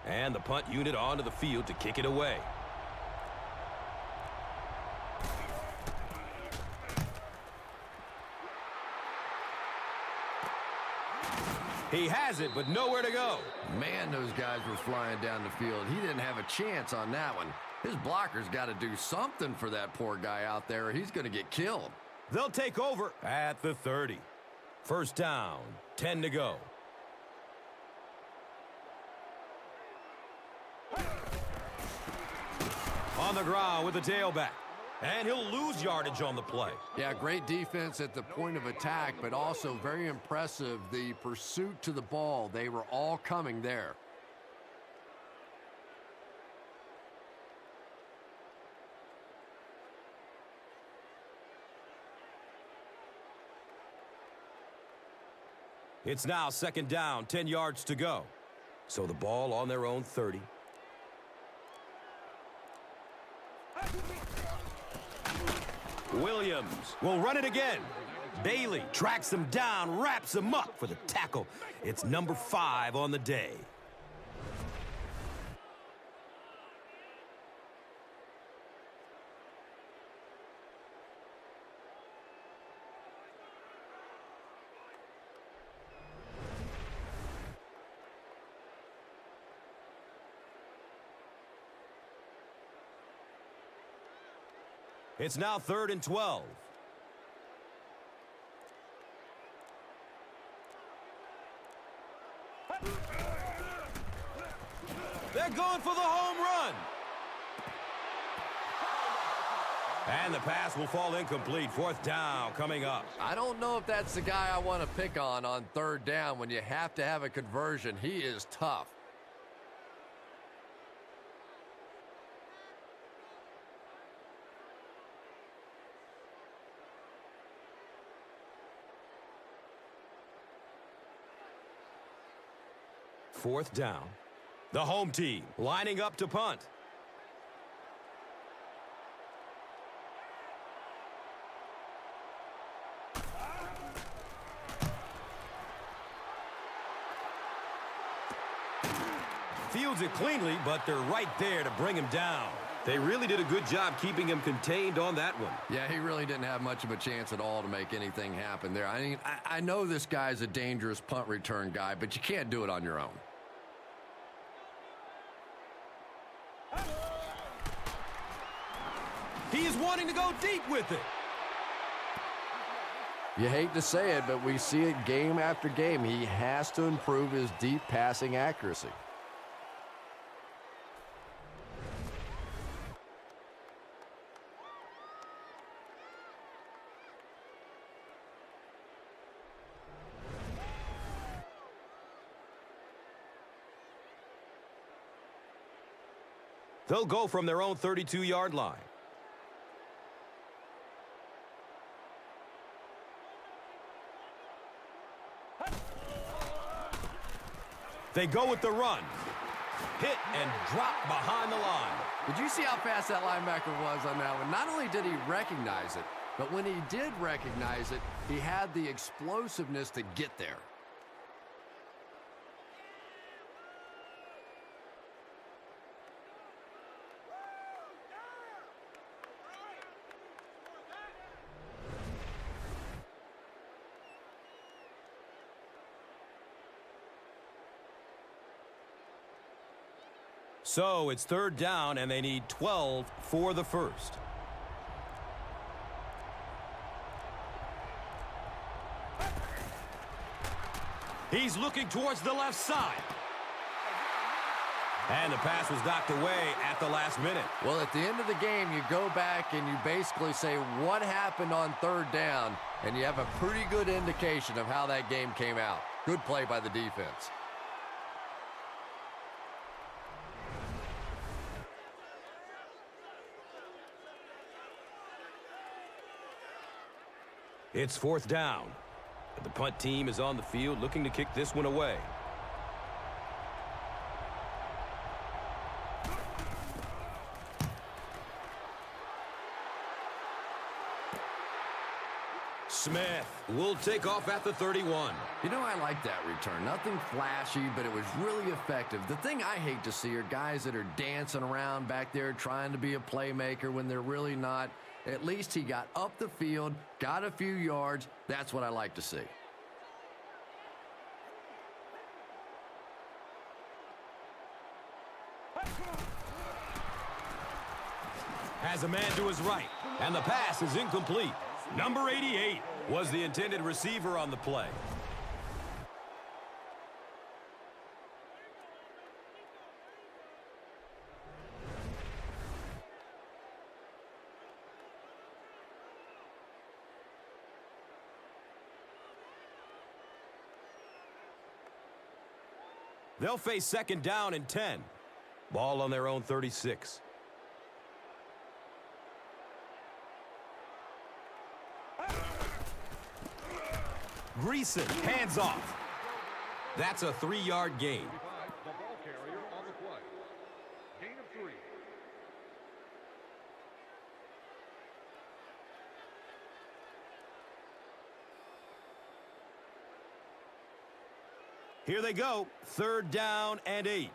And the punt unit onto the field to kick it away. He has it, but nowhere to go. Man, those guys were flying down the field. He didn't have a chance on that one. His blocker's got to do something for that poor guy out there, or he's going to get killed. They'll take over at the 30. First down, 10 to go. On the ground with the tailback. And he'll lose yardage on the play. Yeah, great defense at the point of attack, but also very impressive, the pursuit to the ball. They were all coming there. It's now second down, 10 yards to go. So the ball on their own 30. Williams will run it again. Bailey tracks him down, wraps him up for the tackle. It's number 5 on the day. It's now 3rd and 12. They're going for the home run. And the pass will fall incomplete. 4th down coming up. I don't know if that's the guy I want to pick on 3rd down when you have to have a conversion. He is tough. Fourth down. The home team lining up to punt. Fields it cleanly, but they're right there to bring him down. They really did a good job keeping him contained on that one. Yeah, he really didn't have much of a chance at all to make anything happen there. I mean, I know this guy's a dangerous punt return guy, but you can't do it on your own. He is wanting to go deep with it. You hate to say it, but we see it game after game. He has to improve his deep passing accuracy. They'll go from their own 32-yard line. They go with the run. Hit and drop behind the line. Did you see how fast that linebacker was on that one? Not only did he recognize it, but when he did recognize it, he had the explosiveness to get there. So it's 3rd down, and they need 12 for the first. He's looking towards the left side. And the pass was knocked away at the last minute. Well, at the end of the game, you go back and you basically say what happened on 3rd down, and you have a pretty good indication of how that game came out. Good play by the defense. It's 4th down. The punt team is on the field looking to kick this one away. Smith will take off at the 31. You know, I like that return. Nothing flashy, but it was really effective. The thing I hate to see are guys that are dancing around back there trying to be a playmaker when they're really not. At least he got up the field, got a few yards. That's what I like to see. Has a man to his right, and the pass is incomplete. Number 88 was the intended receiver on the play. They'll face second down and 10. Ball on their own 36. Greason, hands off. That's a 3-yard gain. The ball carrier on the play. Gain of 3. Here they go. 3rd down and 8.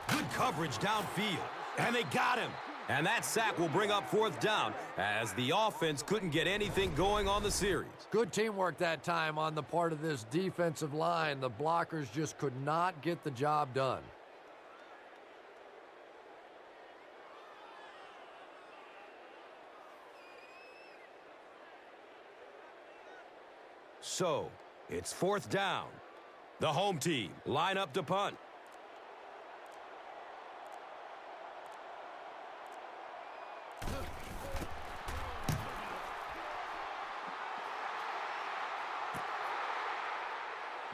Good coverage downfield. And they got him. And that sack will bring up 4th down as the offense couldn't get anything going on the series. Good teamwork that time on the part of this defensive line. The blockers just could not get the job done. So, it's 4th down. The home team line up to punt.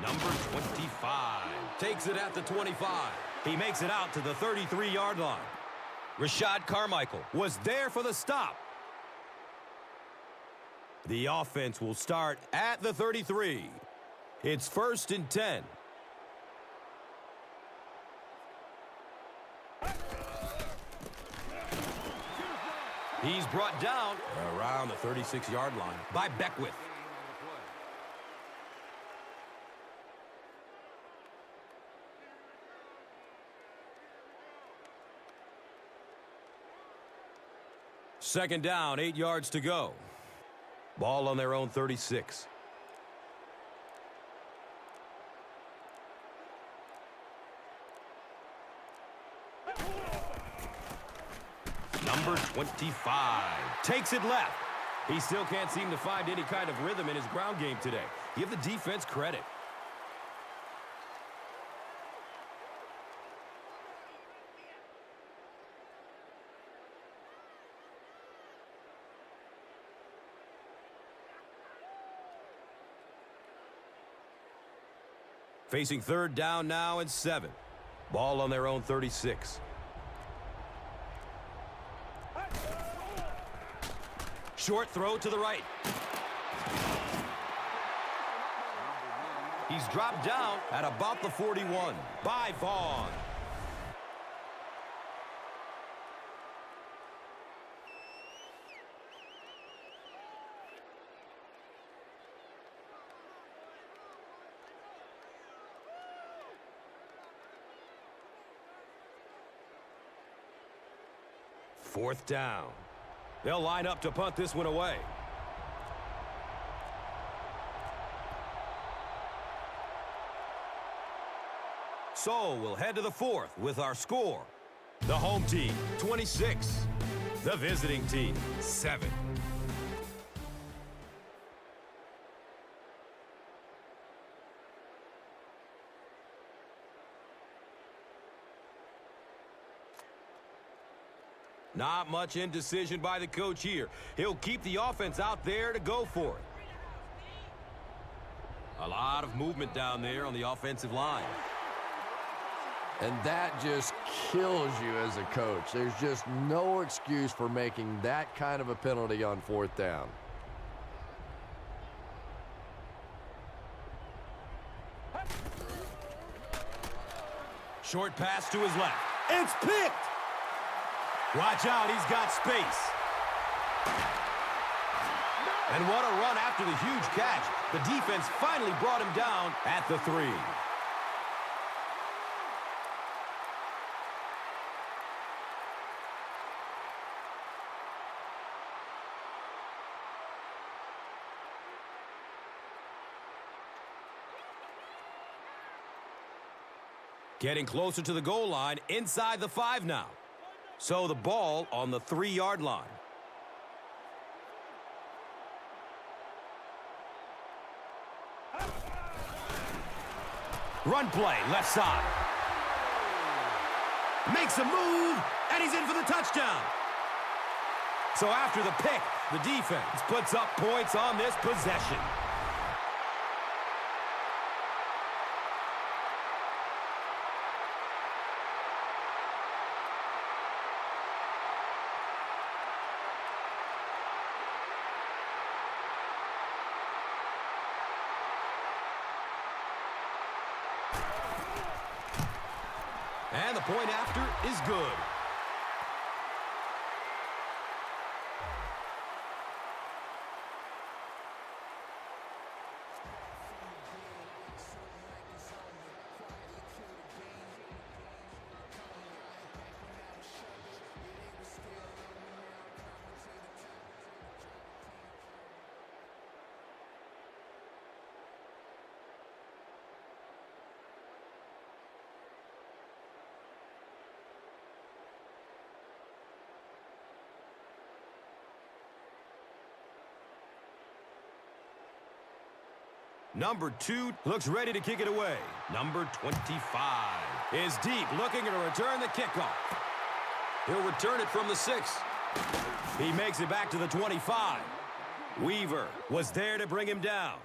Number 25 takes it at the 25. He makes it out to the 33-yard line. Rashad Carmichael was there for the stop. The offense will start at the 33. It's 1st and 10. He's brought down around the 36-yard line by Beckwith. Second down, 8 yards to go. Ball on their own 36. Number 25 takes it left. He still can't seem to find any kind of rhythm in his ground game today. Give the defense credit. Facing 3rd down now and 7. Ball on their own 36. Short throw to the right. He's dropped down at about the 41 by Vaughn. Fourth down. They'll line up to punt this one away. So we'll head to the 4th with our score. The home team, 26. The visiting team, 7. Not much indecision by the coach here. He'll keep the offense out there to go for it. A lot of movement down there on the offensive line. And that just kills you as a coach. There's just no excuse for making that kind of a penalty on 4th down. Short pass to his left. It's picked. Watch out, he's got space. And what a run after the huge catch. The defense finally brought him down at the 3. Getting closer to the goal line, inside the 5 now. So the ball on the 3-yard line. Run play, left side. Makes a move, and he's in for the touchdown. So after the pick, the defense puts up points on this possession. And the point after is good. Number 2 looks ready to kick it away. Number 25 is deep, looking to return the kickoff. He'll return it from the 6. He makes it back to the 25. Weaver was there to bring him down.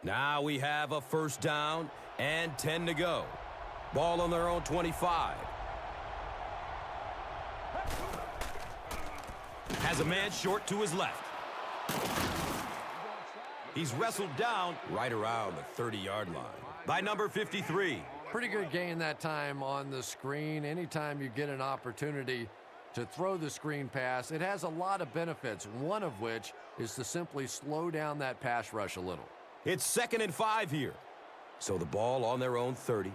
Now we have a first down and 10 to go. Ball on their own 25. Has a man short to his left. He's wrestled down right around the 30-yard line by number 53. Pretty good gain that time on the screen. Anytime you get an opportunity to throw the screen pass, it has a lot of benefits, one of which is to simply slow down that pass rush a little. It's 2nd and 5 here. So the ball on their own 30.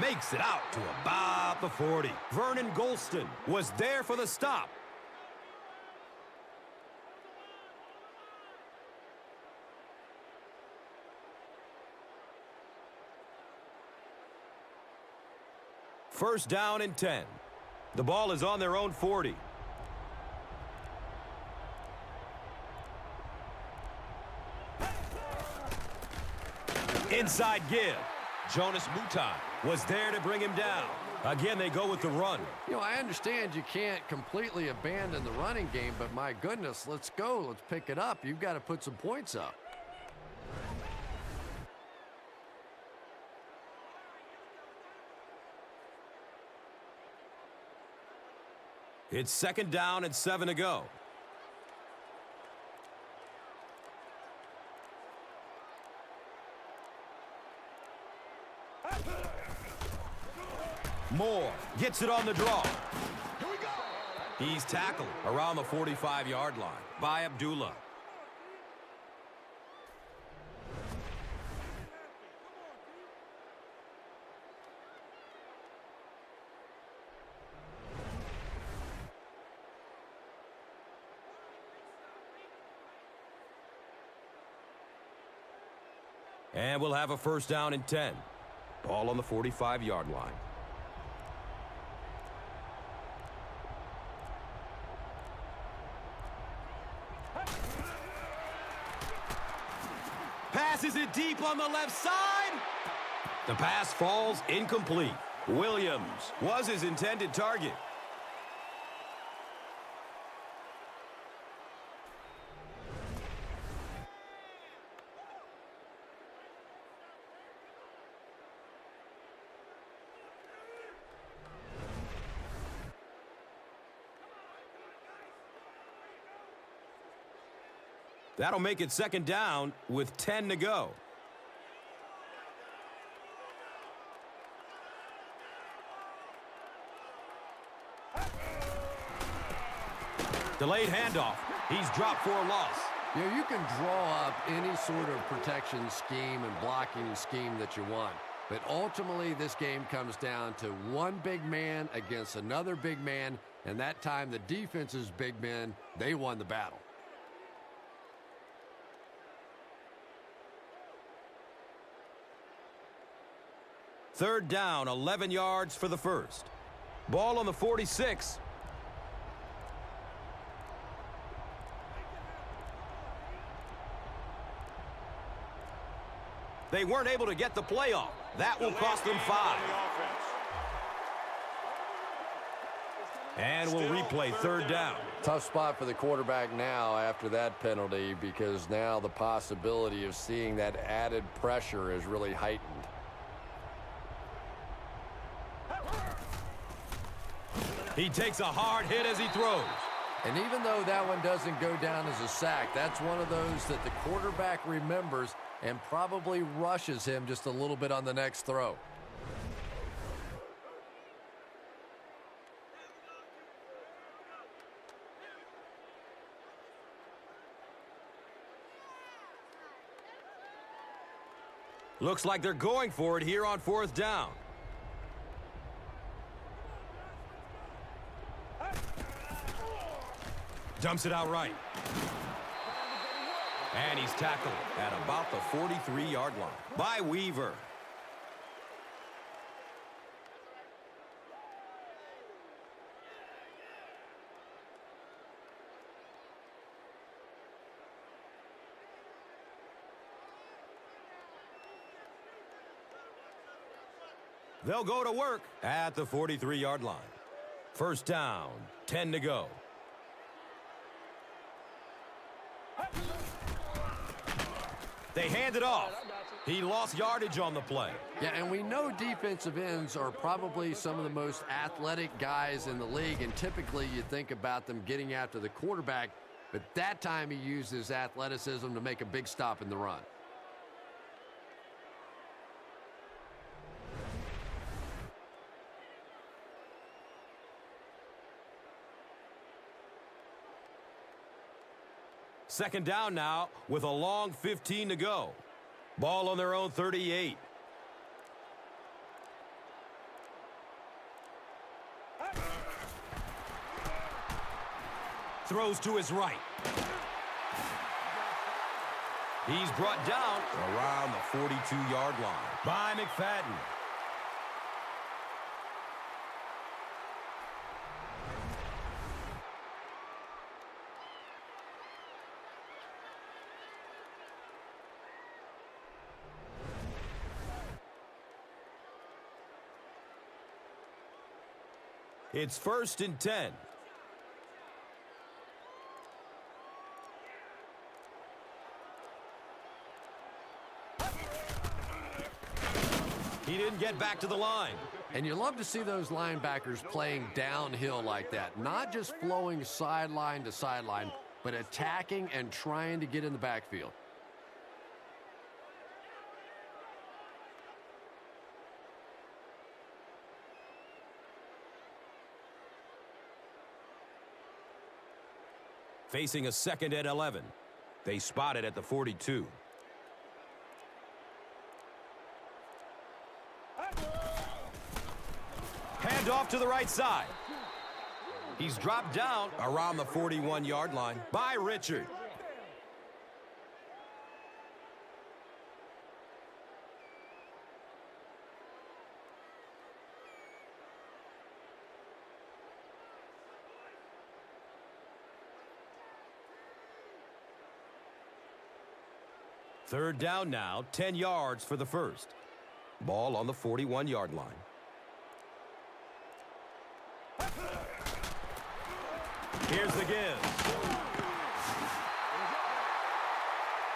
Makes it out to about the 40. Vernon Golston was there for the stop. First down and 10. The ball is on their own 40. Inside give. Jonas Mutai was there to bring him down. Again, they go with the run. You know, I understand you can't completely abandon the running game, but my goodness, let's go. Let's pick it up. You've got to put some points up. It's 2nd down and 7 to go. Moore gets it on the draw. Here we go. He's tackled around the 45-yard line by Abdullah. And we'll have a first down and 10. Ball on the 45-yard line. Passes it deep on the left side. The pass falls incomplete. Williams was his intended target. That'll make it second down with 10 to go. Delayed handoff. He's dropped for a loss. You know, you can draw up any sort of protection scheme and blocking scheme that you want. But ultimately, this game comes down to one big man against another big man. And that time, the defense's big men, they won the battle. Third down, 11 yards for the first. Ball on the 46. They weren't able to get the play off. That will cost them 5. And we'll replay third down. Tough spot for the quarterback now after that penalty, because now the possibility of seeing that added pressure is really heightened. He takes a hard hit as he throws. And even though that one doesn't go down as a sack, that's one of those that the quarterback remembers and probably rushes him just a little bit on the next throw. Looks like they're going for it here on fourth down. Dumps it out right. And he's tackled at about the 43-yard line by Weaver. They'll go to work at the 43-yard line. First down, 10 to go. They hand it off. He lost yardage on the play. Yeah, and we know defensive ends are probably some of the most athletic guys in the league, and typically you think about them getting after the quarterback, but that time he used his athleticism to make a big stop in the run. Second down now with a long 15 to go. Ball on their own 38. Throws to his right. He's brought down around the 42-yard line by McFadden. It's first and 10. He didn't get back to the line. And you love to see those linebackers playing downhill like that. Not just flowing sideline to sideline, but attacking and trying to get in the backfield. Facing a second and 11. They spot it at the 42. Hand off to the right side. He's dropped down around the 41-yard line by Richard. Third down now, 10 yards for the first. Ball on the 41-yard line. Here's the give.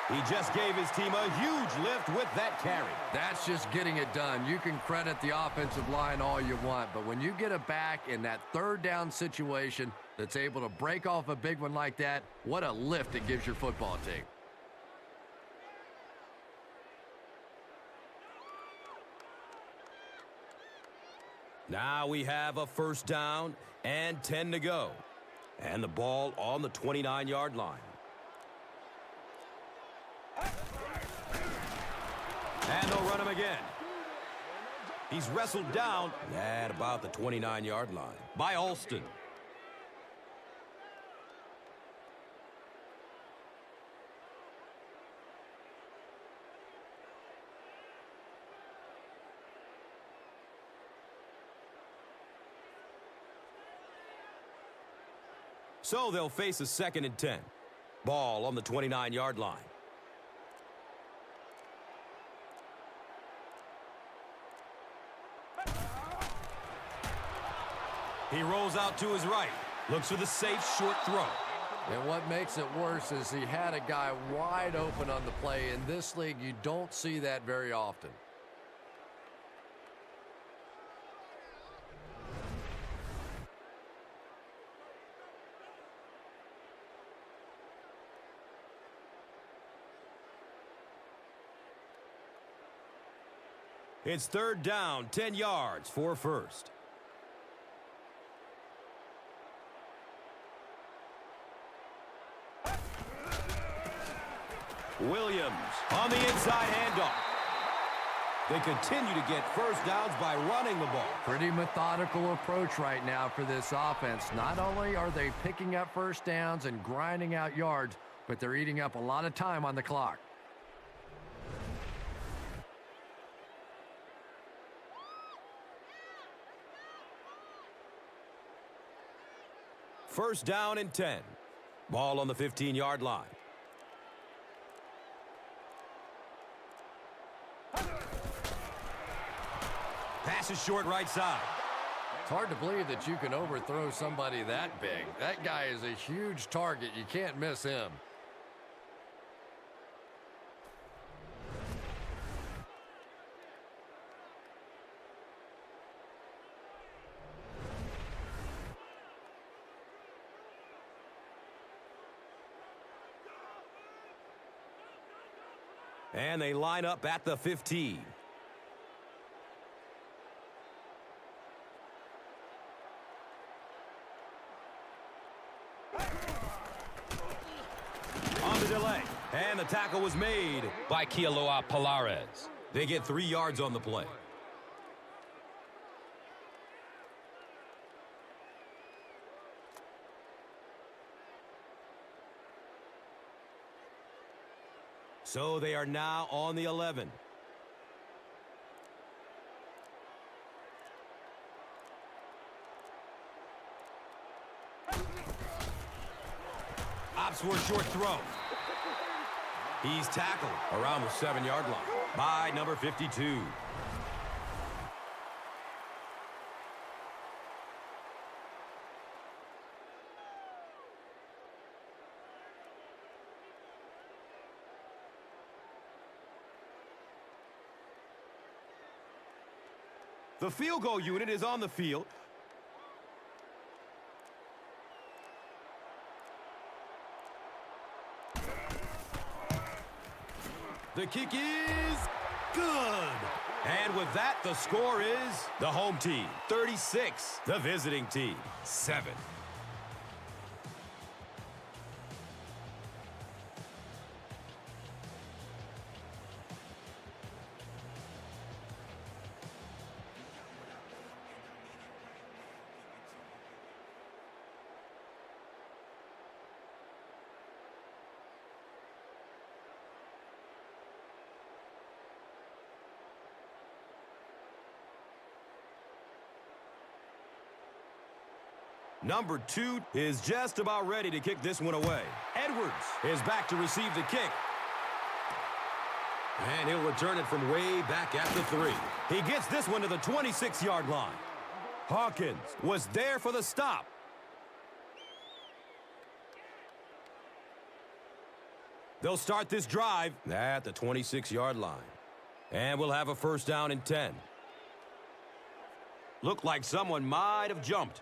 He just gave his team a huge lift with that carry. That's just getting it done. You can credit the offensive line all you want, but when you get it back in that third down situation that's able to break off a big one like that, what a lift it gives your football team. Now we have a first down and 10 to go. And the ball on the 29-yard line. And they'll run him again. He's wrestled down at about the 29-yard line by Alston. So they'll face a 2nd and 10. Ball on the 29-yard line. He rolls out to his right. Looks for the safe short throw. And what makes it worse is he had a guy wide open on the play. In this league, you don't see that very often. It's 3rd down, 10 yards for first. Williams on the inside handoff. They continue to get first downs by running the ball. Pretty methodical approach right now for this offense. Not only are they picking up first downs and grinding out yards, but they're eating up a lot of time on the clock. First down and 10. Ball on the 15-yard line. Pass is short right side. It's hard to believe that you can overthrow somebody that big. That guy is a huge target. You can't miss him. And they line up at the 15. On the delay. And the tackle was made by Kealoha Polares. They get 3 yards on the play. So they are now on the 11. Opts for a short throw. He's tackled around the 7-yard line by number 52. The field goal unit is on the field. The kick is good. And with that, the score is the home team 36, the visiting team 7. Number 2 is just about ready to kick this one away. Edwards is back to receive the kick. And he'll return it from way back at the 3. He gets this one to the 26-yard line. Hawkins was there for the stop. They'll start this drive at the 26-yard line. And we'll have a first down and 10. Looked like someone might have jumped.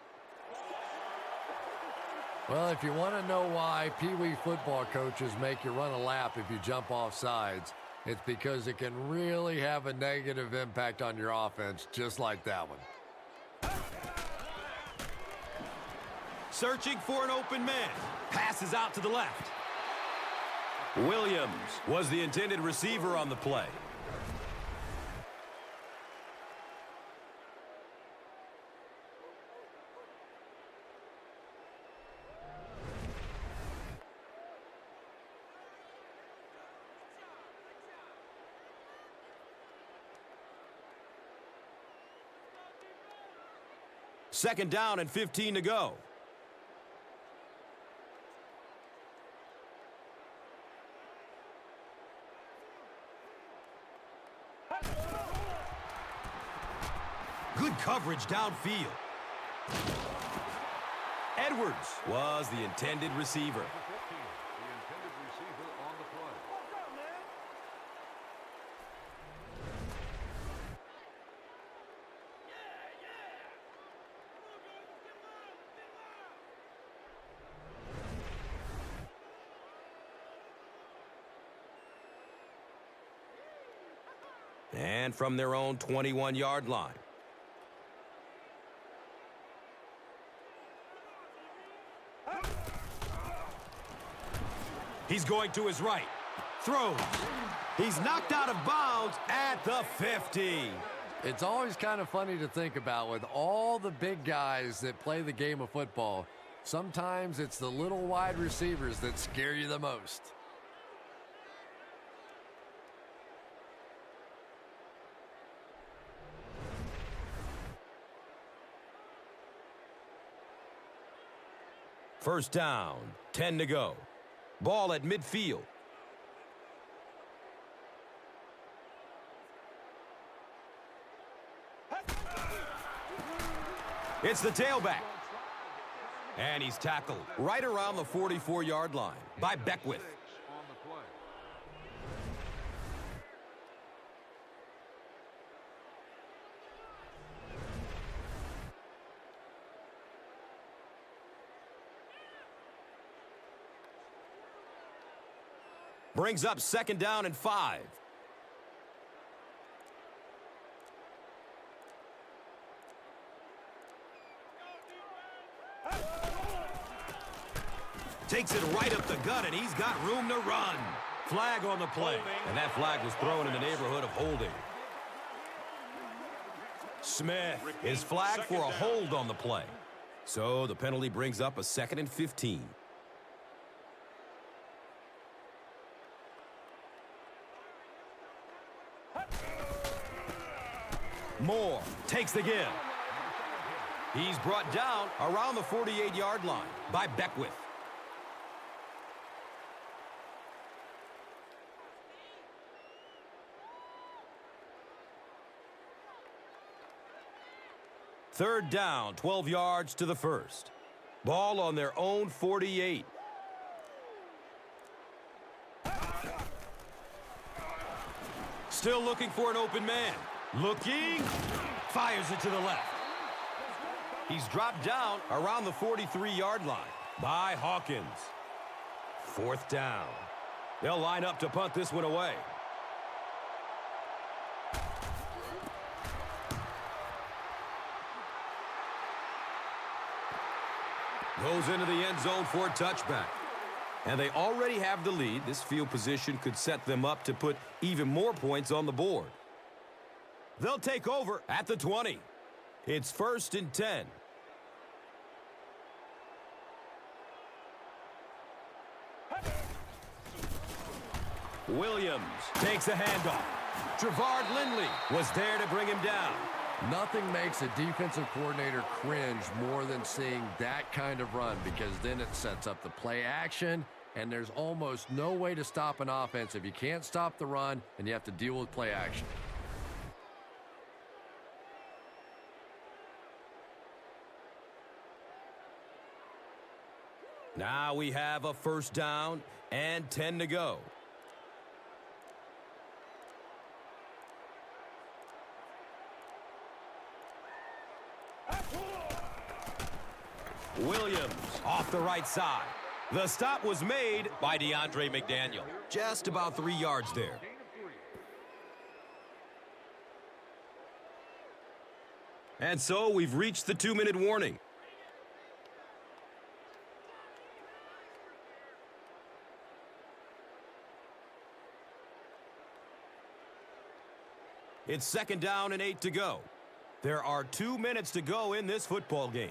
Well, if you want to know why Pee Wee football coaches make you run a lap if you jump off sides, it's because it can really have a negative impact on your offense, just like that one. Searching for an open man. Passes out to the left. Williams was the intended receiver on the play. Second down and 15 to go. Good coverage downfield. Edwards was the intended receiver. The intended receiver on the play. And from their own 21-yard line. He's going to his right. Throws. He's knocked out of bounds at the 50. It's always kind of funny to think about with all the big guys that play the game of football. Sometimes it's the little wide receivers that scare you the most. First down, 10 to go. Ball at midfield. It's the tailback. And he's tackled right around the 44-yard line by Beckwith. On the play. Brings up second down and 5. Takes it right up the gut, and he's got room to run. Flag on the play. And that flag was thrown in the neighborhood of holding. Smith is flagged for a hold on the play. So the penalty brings up a 2nd and 15. Moore takes the give. He's brought down around the 48-yard line by Beckwith. Third down, 12 yards to the first. Ball on their own 48. Still looking for an open man. Looking, fires it to the left. He's dropped down around the 43-yard line by Hawkins. Fourth down. They'll line up to punt this one away. Goes into the end zone for a touchback. And they already have the lead. This field position could set them up to put even more points on the board. They'll take over at the 20. It's 1st and 10. Williams takes a handoff. Trevard Lindley was there to bring him down. Nothing makes a defensive coordinator cringe more than seeing that kind of run, because then it sets up the play action, and there's almost no way to stop an offense if you can't stop the run and you have to deal with play action. Now we have a first down and 10 to go. Williams off the right side. The stop was made By DeAndre McDaniel. just about 3 yards there. And so we've reached the 2-minute warning. It's 2nd down and 8 to go. There are 2 minutes to go in this football game.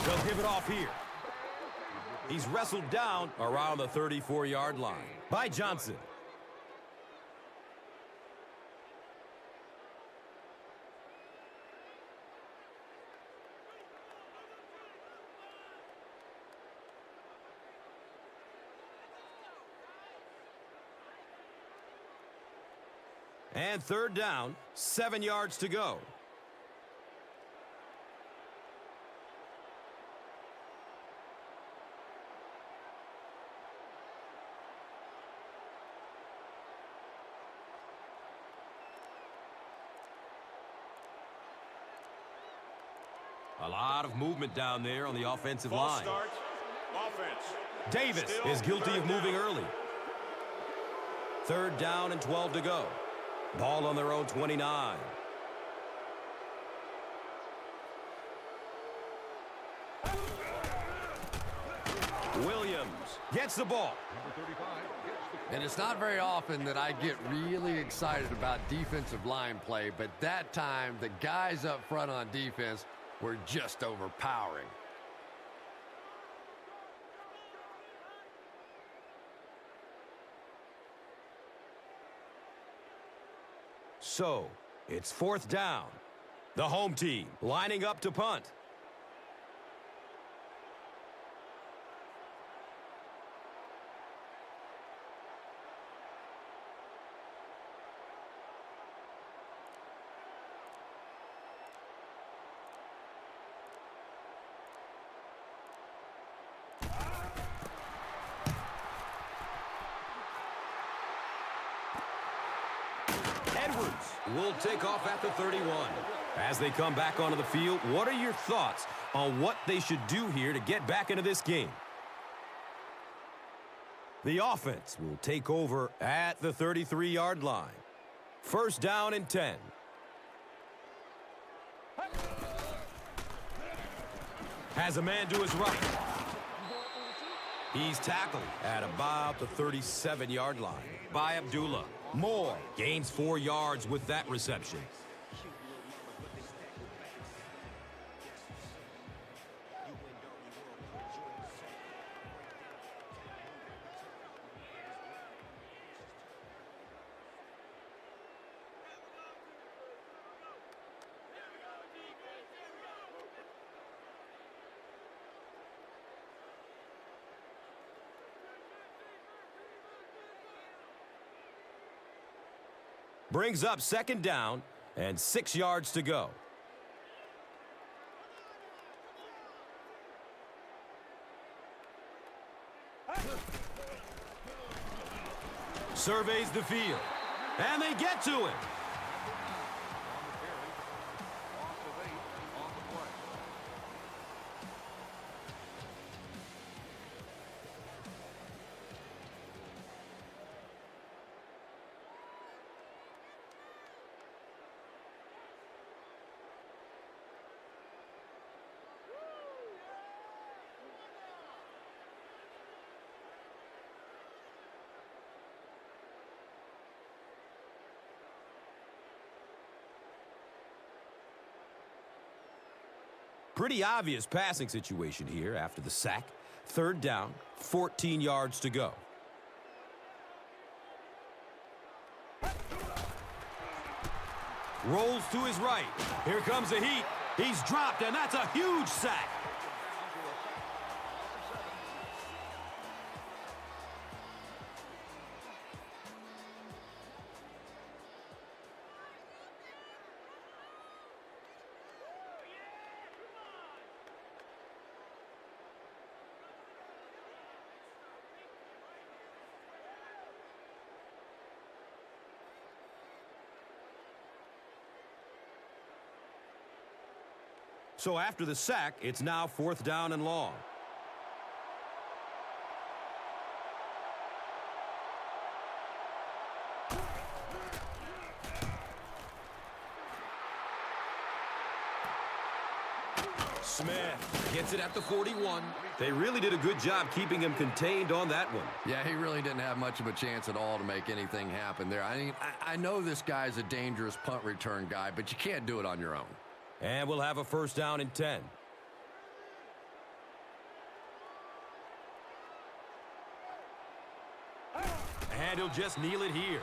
They'll give it off here. He's wrestled down around the 34-yard line by Johnson. And 3rd down, 7 yards to go. A lot of movement down there on the offensive False line. start. Offense. Davis Still is guilty of 3rd moving down. early. 3rd down and 12 to go. Ball on their own 29. Williams gets the ball. And it's not very often that I get really excited about defensive line play, but that time the guys up front on defense were just overpowering. So, it's 4th down. The home team lining up to punt. Edwards will take off at the 31. As they come back onto the field, what are your thoughts on what they should do here to get back into this game? The offense will take over at the 33-yard line. 1st down and 10. Has a man to his right. He's tackled at about the 37-yard line by Abdullah. Moore gains 4 yards with that reception. Brings up 2nd down and 6 yards to go. Surveys the field, and they get to him. Pretty obvious passing situation here after the sack. 3rd down, 14 yards to go. Rolls to his right. Here comes the heat. He's dropped, and that's a huge sack. So after the sack, it's now 4th down and long. Smith gets it at the 41. They really did a good job keeping him contained on that one. Yeah, he really didn't have much of a chance at all to make anything happen there. I mean, I know this guy's a dangerous punt return guy, but you can't do it on your own. And we'll have a 1st down and 10. And he'll just kneel it here.